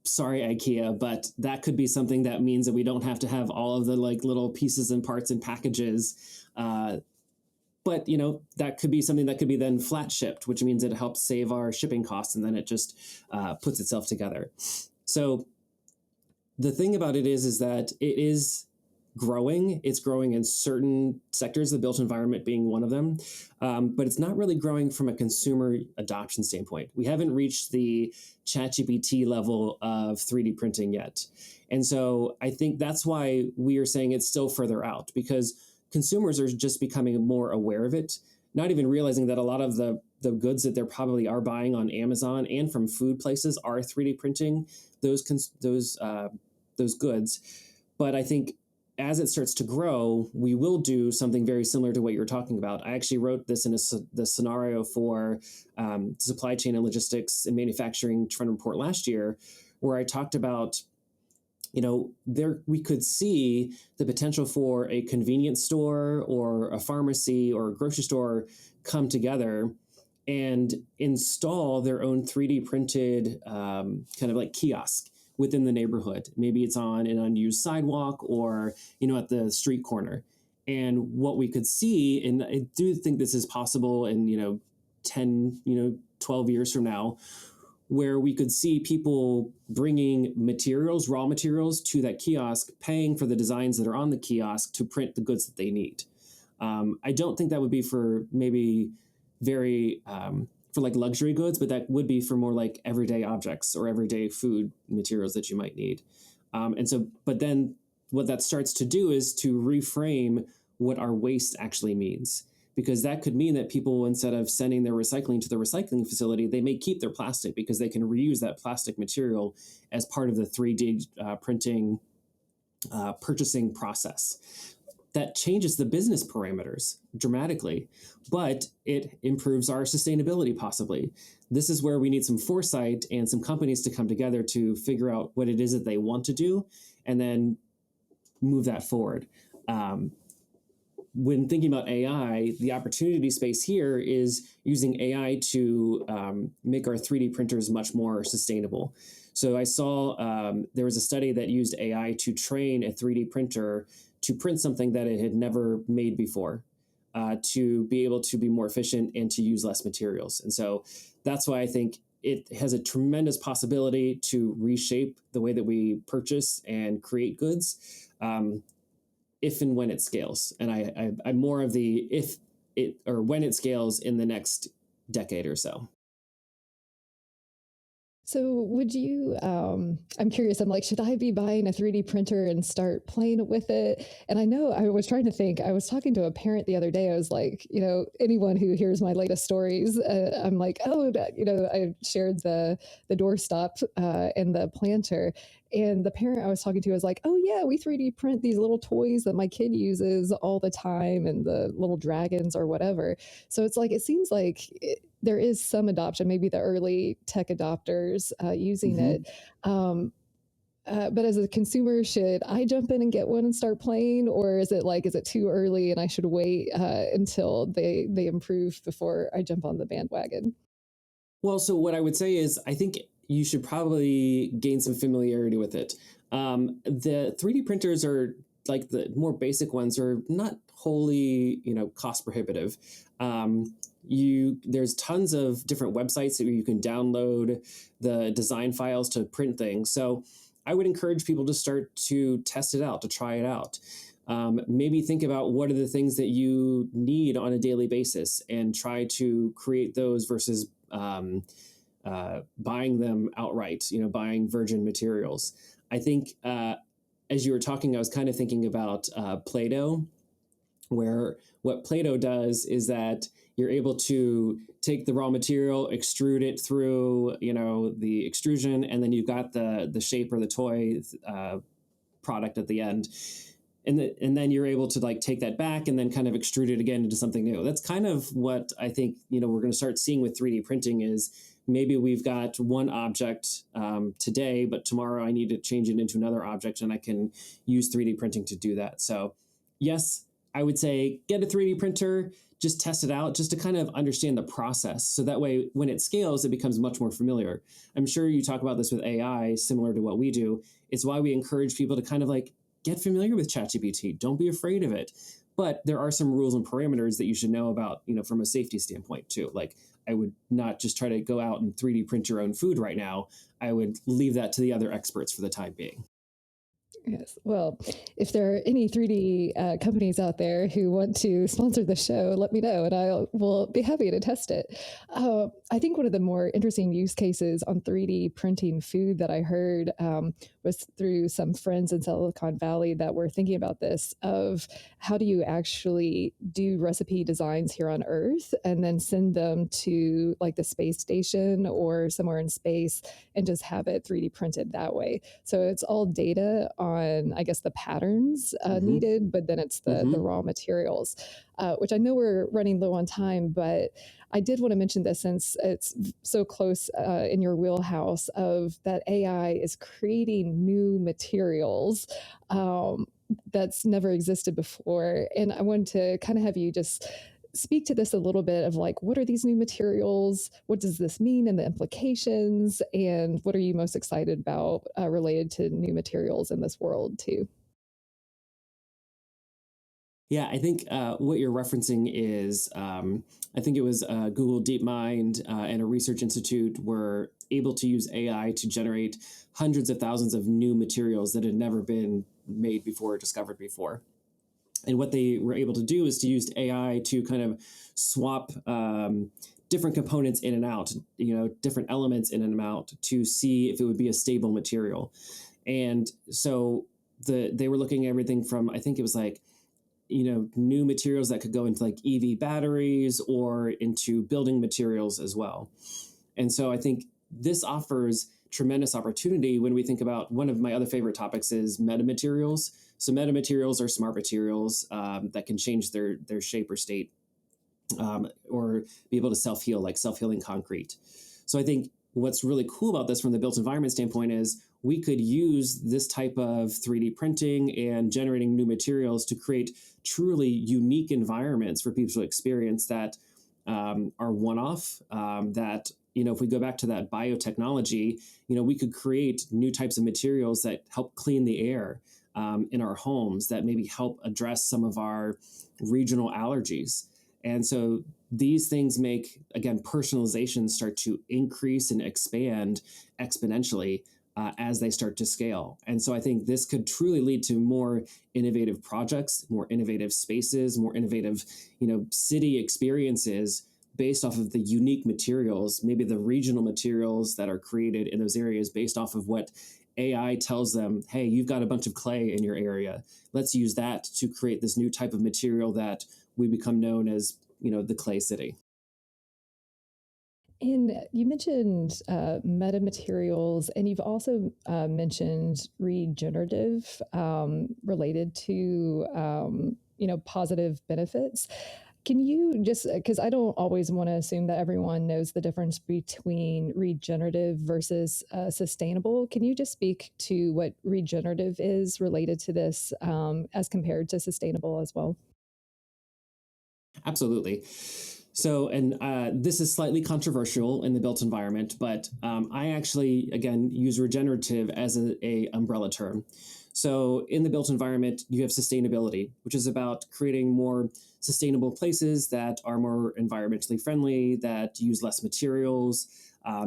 sorry, IKEA, but that could be something that means that we don't have to have all of the like little pieces and parts and packages. But that could be something that could be then flat shipped, which means it helps save our shipping costs, and then it just puts itself together. So the thing about it is that it is growing. It's growing in certain sectors, the built environment being one of them, but it's not really growing from a consumer adoption standpoint. We haven't reached the ChatGPT level of 3D printing yet. And so I think that's why we are saying it's still further out, because consumers are just becoming more aware of it, not even realizing that a lot of the goods that they probably are buying on Amazon and from food places are 3D printing those goods. But I think as it starts to grow, we will do something very similar to what you're talking about. I actually wrote this in the scenario for supply chain and logistics and manufacturing trend report last year, where I talked about, we could see the potential for a convenience store or a pharmacy or a grocery store come together and install their own 3D printed kind of like kiosk within the neighborhood. Maybe it's on an unused sidewalk or, at the street corner. And what we could see, and I do think this is possible in, 10, 12 years from now, where we could see people bringing raw materials to that kiosk, paying for the designs that are on the kiosk to print the goods that they need. I don't think that would be for maybe for like luxury goods, but that would be for more like everyday objects or everyday food materials that you might need. But then what that starts to do is to reframe what our waste actually means, because that could mean that people, instead of sending their recycling to the recycling facility, they may keep their plastic because they can reuse that plastic material as part of the 3D printing purchasing process. That changes the business parameters dramatically, but it improves our sustainability possibly. This is where we need some foresight and some companies to come together to figure out what it is that they want to do and then move that forward. When thinking about AI, the opportunity space here is using AI to make our 3D printers much more sustainable. So I saw there was a study that used AI to train a 3D printer to print something that it had never made before, to be able to be more efficient and to use less materials. And so that's why I think it has a tremendous possibility to reshape the way that we purchase and create goods, if and when it scales. And I'm more of the if it or when it scales in the next decade or so. So would you, I'm curious, I'm like, should I be buying a 3D printer and start playing with it? And I know I was trying to think, I was talking to a parent the other day. I was like, anyone who hears my latest stories, I'm like, I shared the doorstop and the planter. And the parent I was talking to was like, oh yeah, we 3D print these little toys that my kid uses all the time and the little dragons or whatever. So it's like, it seems like there is some adoption, maybe the early tech adopters using it. But as a consumer, should I jump in and get one and start playing? Or is it too early and I should wait until they improve before I jump on the bandwagon? Well, so what I would say is I think you should probably gain some familiarity with it. The 3D printers are like the more basic ones are not wholly, cost prohibitive. There's tons of different websites that you can download the design files to print things. So I would encourage people to start to test it out, to try it out. Maybe think about what are the things that you need on a daily basis and try to create those versus buying them outright, buying virgin materials. I think as you were talking, I was kind of thinking about Play-Doh, where what Play-Doh does is that you're able to take the raw material, extrude it through, the extrusion, and then you've got the shape or the toy product at the end. And then you're able to like take that back and then kind of extrude it again into something new. That's kind of what I think, we're going to start seeing with 3D printing is maybe we've got one object today, but tomorrow I need to change it into another object and I can use 3D printing to do that. So yes, I would say get a 3D printer, just test it out just to kind of understand the process. So that way, when it scales, it becomes much more familiar. I'm sure you talk about this with AI, similar to what we do. It's why we encourage people to kind of like get familiar with ChatGPT. Don't be afraid of it. But there are some rules and parameters that you should know about, from a safety standpoint too. Like I would not just try to go out and 3D print your own food right now. I would leave that to the other experts for the time being. Yes. Well, if there are any 3D companies out there who want to sponsor the show, let me know and I will be happy to test it. I think one of the more interesting use cases on 3D printing food that I heard was through some friends in Silicon Valley that were thinking about this of how do you actually do recipe designs here on Earth and then send them to like the space station or somewhere in space and just have it 3D printed that way. So it's all data on, I guess, the patterns Mm-hmm. needed, but then it's the Mm-hmm. raw materials, which I know we're running low on time, but I did want to mention this since it's so close in your wheelhouse of that AI is creating new materials that's never existed before. And I wanted to kind of have you just speak to this a little bit of like, what are these new materials? What does this mean and the implications? And what are you most excited about related to new materials in this world too? Yeah, I think what you're referencing is, I think it was Google DeepMind and a research institute were able to use AI to generate hundreds of thousands of new materials that had never been made before or discovered before. And what they were able to do is to use AI to kind of swap different components in and out, different elements in and out to see if it would be a stable material. And so they were looking at everything from, I think it was like, new materials that could go into like EV batteries or into building materials as well. And so I think this offers tremendous opportunity when we think about one of my other favorite topics is metamaterials. So metamaterials are smart materials that can change their shape or state or be able to self heal, like self healing concrete. So I think what's really cool about this from the built environment standpoint is we could use this type of 3D printing and generating new materials to create truly unique environments for people to experience that are one off. That, if we go back to that biotechnology, we could create new types of materials that help clean the air in our homes that maybe help address some of our regional allergies. And so these things make, again, personalization start to increase and expand exponentially as they start to scale. And so I think this could truly lead to more innovative projects, more innovative spaces, more innovative, city experiences based off of the unique materials, maybe the regional materials that are created in those areas based off of what AI tells them, hey, you've got a bunch of clay in your area. Let's use that to create this new type of material that we become known as, the clay city. And you mentioned metamaterials, and you've also mentioned regenerative related to positive benefits. Can you just, because I don't always want to assume that everyone knows the difference between regenerative versus sustainable. Can you just speak to what regenerative is related to this as compared to sustainable as well? Absolutely. So, and this is slightly controversial in the built environment, but I actually, again, use regenerative as a umbrella term. So, in the built environment, you have sustainability, which is about creating more sustainable places that are more environmentally friendly, that use less materials.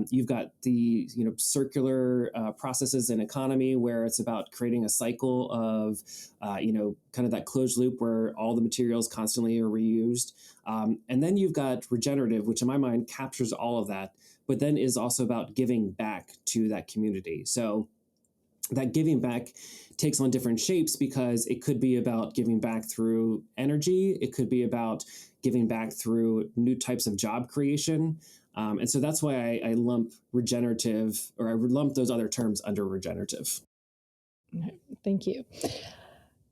You've got the circular processes and economy where it's about creating a cycle of kind of that closed loop where all the materials constantly are reused. And then you've got regenerative, which in my mind captures all of that, but then is also about giving back to that community. So that giving back takes on different shapes because it could be about giving back through energy. It could be about giving back through new types of job creation. And so that's why I lump regenerative, or I lump those other terms under regenerative. Thank you.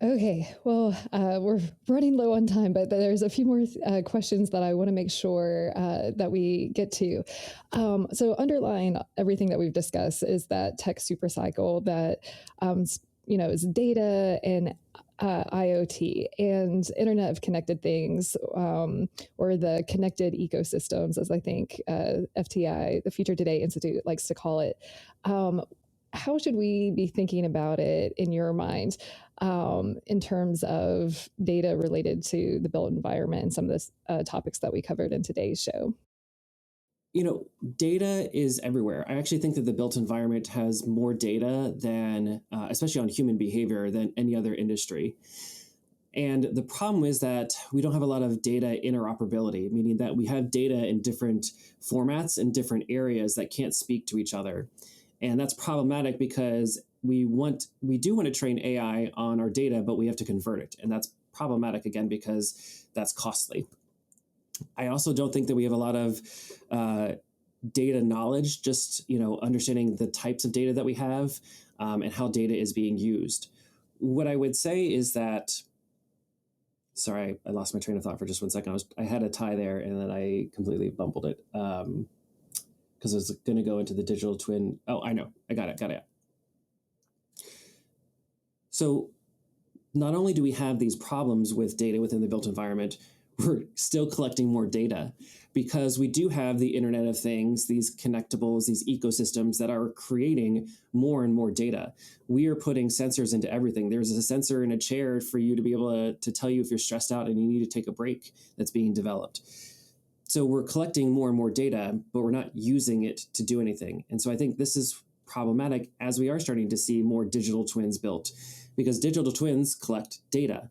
Okay, well, we're running low on time, but there's a few more questions that I want to make sure that we get to. So, underlying everything that we've discussed is that tech supercycle that, is data and IoT and Internet of Connected Things, or the connected ecosystems, as I think FTI, the Future Today Institute, likes to call it. Um, how should we be thinking about it in your mind, in terms of data related to the built environment and some of the topics that we covered in today's show? You know, data is everywhere. I actually think that the built environment has more data than, especially on human behavior, than any other industry. And the problem is that we don't have a lot of data interoperability, meaning that we have data in different formats and different areas that can't speak to each other. And that's problematic because we do want to train AI on our data, but we have to convert it. And that's problematic again because that's costly. I also don't think that we have a lot of uh, data knowledge, just understanding the types of data that we have, and how data is being used. What I would say is that, sorry, I lost my train of thought for just 1 second. I had a tie there and then I completely bumbled it, because I was going to go into the digital twin. Oh, I know, I got it. So not only do we have these problems with data within the built environment, we're still collecting more data because we do have the Internet of Things, these connectables, these ecosystems that are creating more and more data. We are putting sensors into everything. There's a sensor in a chair for you to be able to tell you if you're stressed out and you need to take a break that's being developed. So we're collecting more and more data, but we're not using it to do anything. And so I think this is problematic as we are starting to see more digital twins built because digital twins collect data.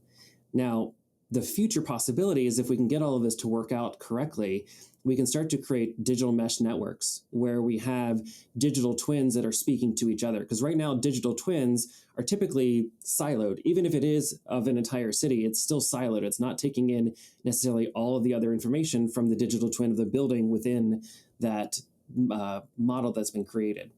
Now, the future possibility is if we can get all of this to work out correctly, we can start to create digital mesh networks where we have digital twins that are speaking to each other. Because right now, digital twins are typically siloed. Even if it is of an entire city, it's still siloed. It's not taking in necessarily all of the other information from the digital twin of the building within that model that's been created.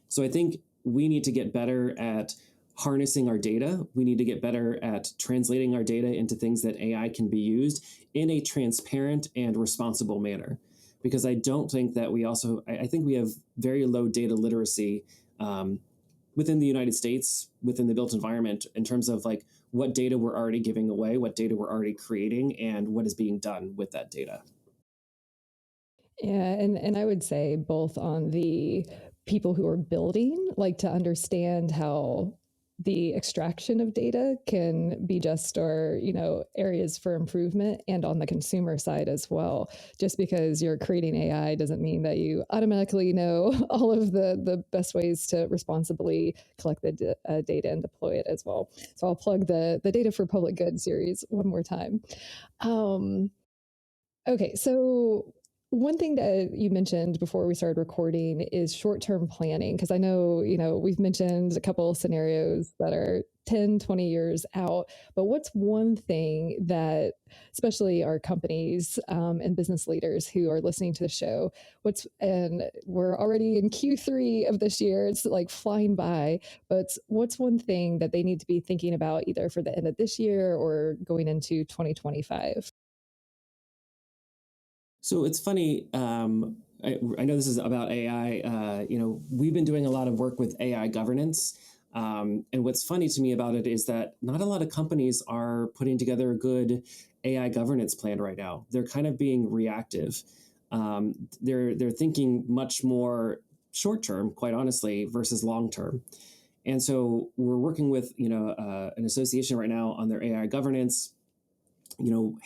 So I think we need to get better at harnessing our data. We need to get better at translating our data into things that AI can be used in a transparent and responsible manner. Because I don't think that I think we have very low data literacy within the United States, within the built environment, in terms of like what data we're already giving away, what data we're already creating, and what is being done with that data. Yeah, and I would say both on the people who are building, like to understand how the extraction of data can be just or areas for improvement, and on the consumer side as well. Just because you're creating AI doesn't mean that you automatically know all of the best ways to responsibly collect the data and deploy it as well. So I'll plug the Data for Public Good series one more time. um, Okay, so one thing that you mentioned before we started recording is short-term planning, because I know, we've mentioned a couple of scenarios that are 10, 20 years out, but what's one thing that, especially our companies and business leaders who are listening to the show, and we're already in Q3 of this year, it's like flying by, but what's one thing that they need to be thinking about either for the end of this year or going into 2025? So it's funny. I know this is about AI. We've been doing a lot of work with AI governance. And what's funny to me about it is that not a lot of companies are putting together a good AI governance plan right now. They're kind of being reactive. They're thinking much more short term, quite honestly, versus long term. And so we're working with an association right now on their AI governance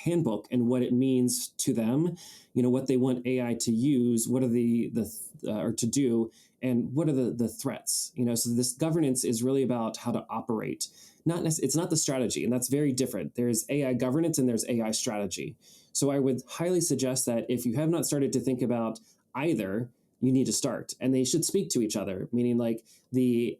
handbook and what it means to them, what they want AI to use, what are the or to do, and what are the threats. So this governance is really about how to operate. It's not the strategy, and that's very different. There's AI governance and there's AI strategy. So I would highly suggest that if you have not started to think about either, you need to start, and they should speak to each other. Meaning, like the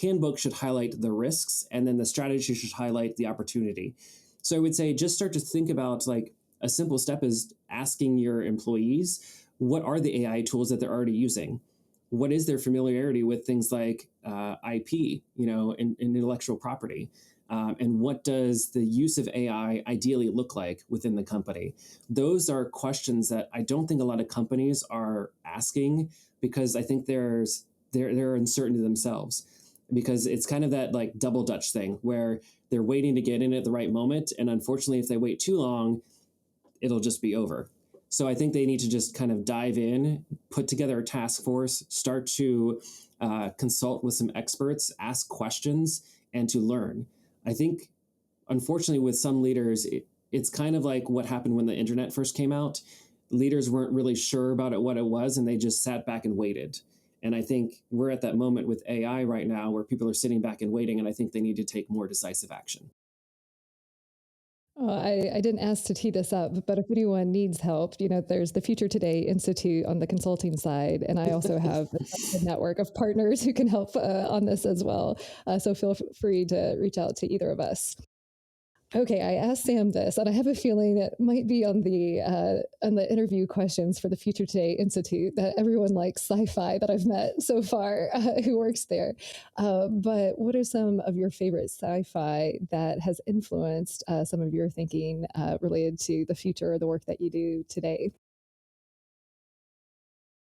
handbook should highlight the risks, and then the strategy should highlight the opportunity. So I would say just start to think about like a simple step is asking your employees, what are the AI tools that they're already using? What is their familiarity with things like IP, and intellectual property? And what does the use of AI ideally look like within the company? Those are questions that I don't think a lot of companies are asking because I think they're uncertain to themselves. because it's kind of that like double Dutch thing where they're waiting to get in at the right moment. And unfortunately, if they wait too long, it'll just be over. So I think they need to just kind of dive in, put together a task force, start to consult with some experts, ask questions, and to learn. I think, unfortunately, with some leaders, it's kind of like what happened when the internet first came out. Leaders weren't really sure about it, what it was, and they just sat back and waited. And I think we're at that moment with AI right now where people are sitting back and waiting, and I think they need to take more decisive action. I didn't ask to tee this up, but if anyone needs help, there's the Future Today Institute on the consulting side, and I also have a network of partners who can help on this as well. So feel free to reach out to either of us. Okay, I asked Sam this, and I have a feeling it might be on the interview questions for the Future Today Institute that everyone likes sci-fi that I've met so far who works there. But what are some of your favorite sci-fi that has influenced some of your thinking related to the future of the work that you do today?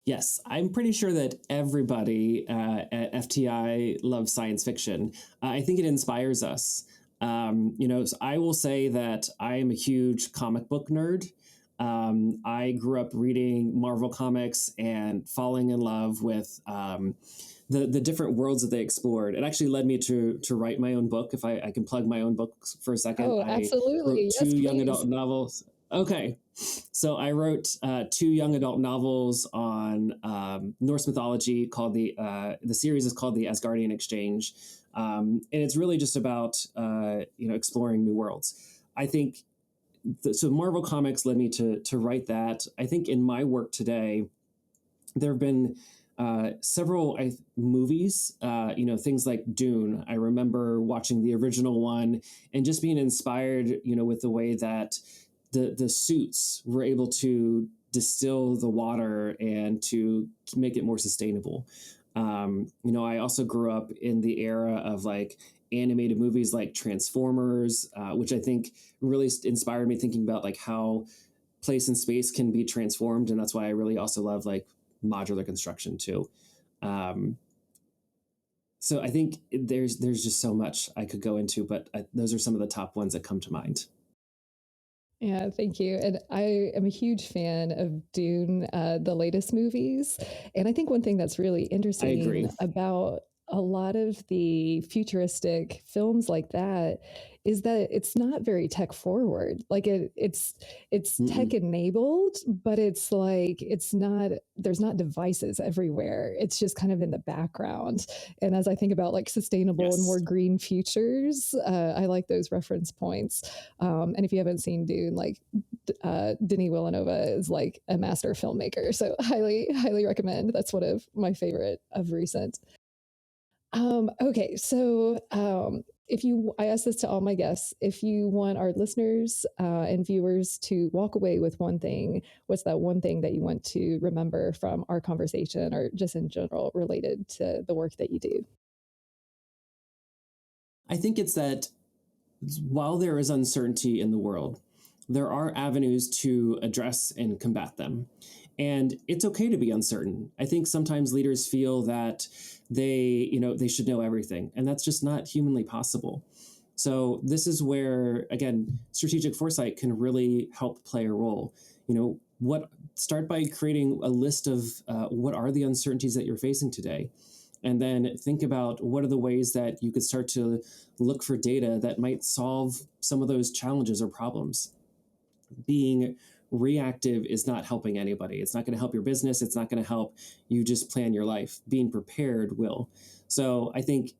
Yes, I'm pretty sure that everybody at FTI loves science fiction. I think it inspires us. So I will say that I am a huge comic book nerd. I grew up reading Marvel comics and falling in love with the different worlds that they explored. It actually led me to write my own book. If I can plug my own book for a second, Oh, I wrote absolutely. two Yes, young please. adult novels. Okay, so I wrote two young adult novels on Norse mythology. Called the series is called the Asgardian Exchange, and it's really just about exploring new worlds. I think so. Marvel Comics led me to write that. I think in my work today, there have been several movies, things like Dune. I remember watching the original one and just being inspired, with the way that the suits were able to distill the water and to make it more sustainable. I also grew up in the era of like animated movies like Transformers, which I think really inspired me thinking about like how place and space can be transformed, and that's why I really also love like modular construction too. Um, so I think there's just so much I could go into, but those are some of the top ones that come to mind. Yeah, thank you. And I am a huge fan of Dune, the latest movies. And I think one thing that's really I interesting agree. about a lot of the futuristic films like that is that it's not very tech forward. Like it's tech Mm-mm. enabled, but it's like it's not there's not devices everywhere. It's just kind of in the background. And as I think about like sustainable and more Yes. green futures, I like those reference points. And if you haven't seen Dune, like Denis Villeneuve is like a master filmmaker, so highly recommend. That's one of my favorite of recent. Okay, so if you, I ask this to all my guests. If you want our listeners and viewers to walk away with one thing, what's that one thing that you want to remember from our conversation, or just in general related to the work that you do? I think it's that while there is uncertainty in the world, there are avenues to address and combat them. And it's okay to be uncertain. I think sometimes leaders feel that they should know everything, and that's just not humanly possible. So this is where, again, strategic foresight can really help play a role. What start by creating a list of what are the uncertainties that you're facing today, and then think about what are the ways that you could start to look for data that might solve some of those challenges or problems. Being reactive is not helping anybody. It's not going to help your business. It's not going to help you just plan your life. Being prepared will. So I think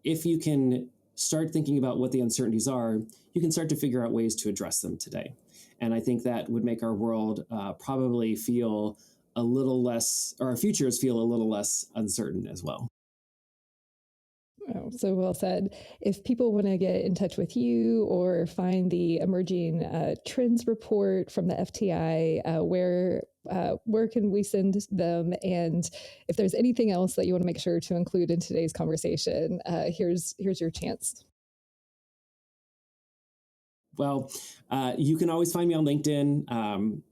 if you can start thinking about what the uncertainties are, you can start to figure out ways to address them today. And I think that would make our world probably feel a little less, or our futures feel a little less uncertain as well. Oh, so well said. If people want to get in touch with you or find the emerging trends report from the FTI, where can we send them? And if there's anything else that you want to make sure to include in today's conversation, here's your chance. Well, you can always find me on LinkedIn.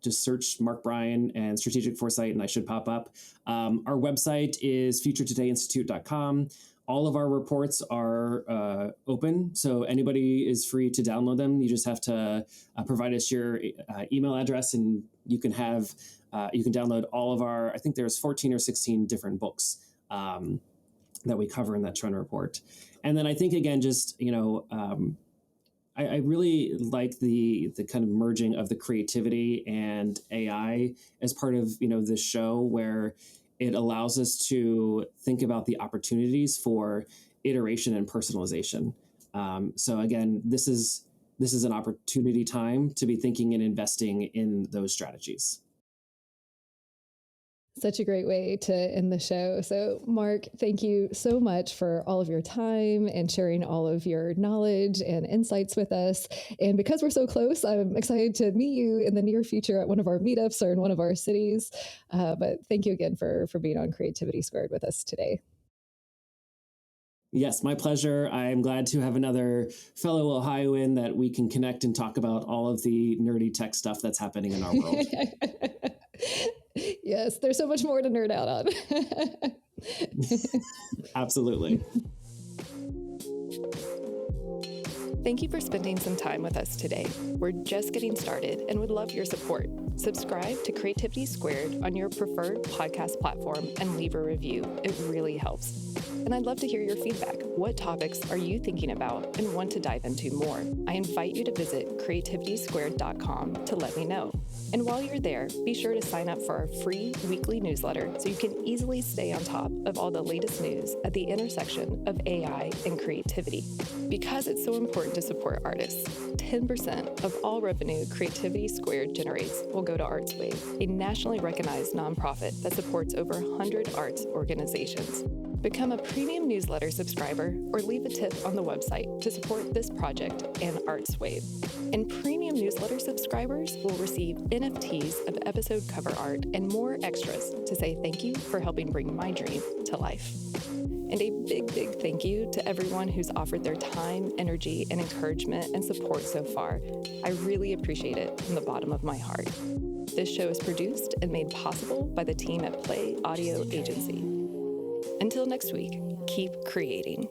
Just search Mark Bryan and Strategic Foresight, and I should pop up. Our website is futuretodayinstitute.com. All of our reports are open, so anybody is free to download them. You just have to provide us your email address, and you can download all of our. I think there's 14 or 16 different books that we cover in that trend report. And then I think again, just I really like the kind of merging of the creativity and AI as part of this show, where it allows us to think about the opportunities for iteration and personalization. So again, this is an opportunity time to be thinking and investing in those strategies. Such a great way to end the show. So, Mark, thank you so much for all of your time and sharing all of your knowledge and insights with us. And because we're so close, I'm excited to meet you in the near future at one of our meetups or in one of our cities. But thank you again for being on Creativity Squared with us today. Yes, my pleasure. I'm glad to have another fellow Ohioan that we can connect and talk about all of the nerdy tech stuff that's happening in our world. Yes, there's so much more to nerd out on. Absolutely. Thank you for spending some time with us today. We're just getting started and would love your support. Subscribe to Creativity Squared on your preferred podcast platform and leave a review. It really helps. And I'd love to hear your feedback. What topics are you thinking about and want to dive into more? I invite you to visit creativitysquared.com to let me know. And while you're there, be sure to sign up for our free weekly newsletter so you can easily stay on top of all the latest news at the intersection of AI and creativity. Because it's so important to support artists, 10% of all revenue Creativity Squared generates will go to ArtsWave, a nationally recognized nonprofit that supports over 100 arts organizations. Become a premium newsletter subscriber or leave a tip on the website to support this project and ArtsWave. And premium newsletter subscribers will receive NFTs of episode cover art and more extras to say thank you for helping bring my dream to life. And a big, big thank you to everyone who's offered their time, energy, and encouragement and support so far. I really appreciate it from the bottom of my heart. This show is produced and made possible by the team at Play Audio Agency. Until next week, keep creating.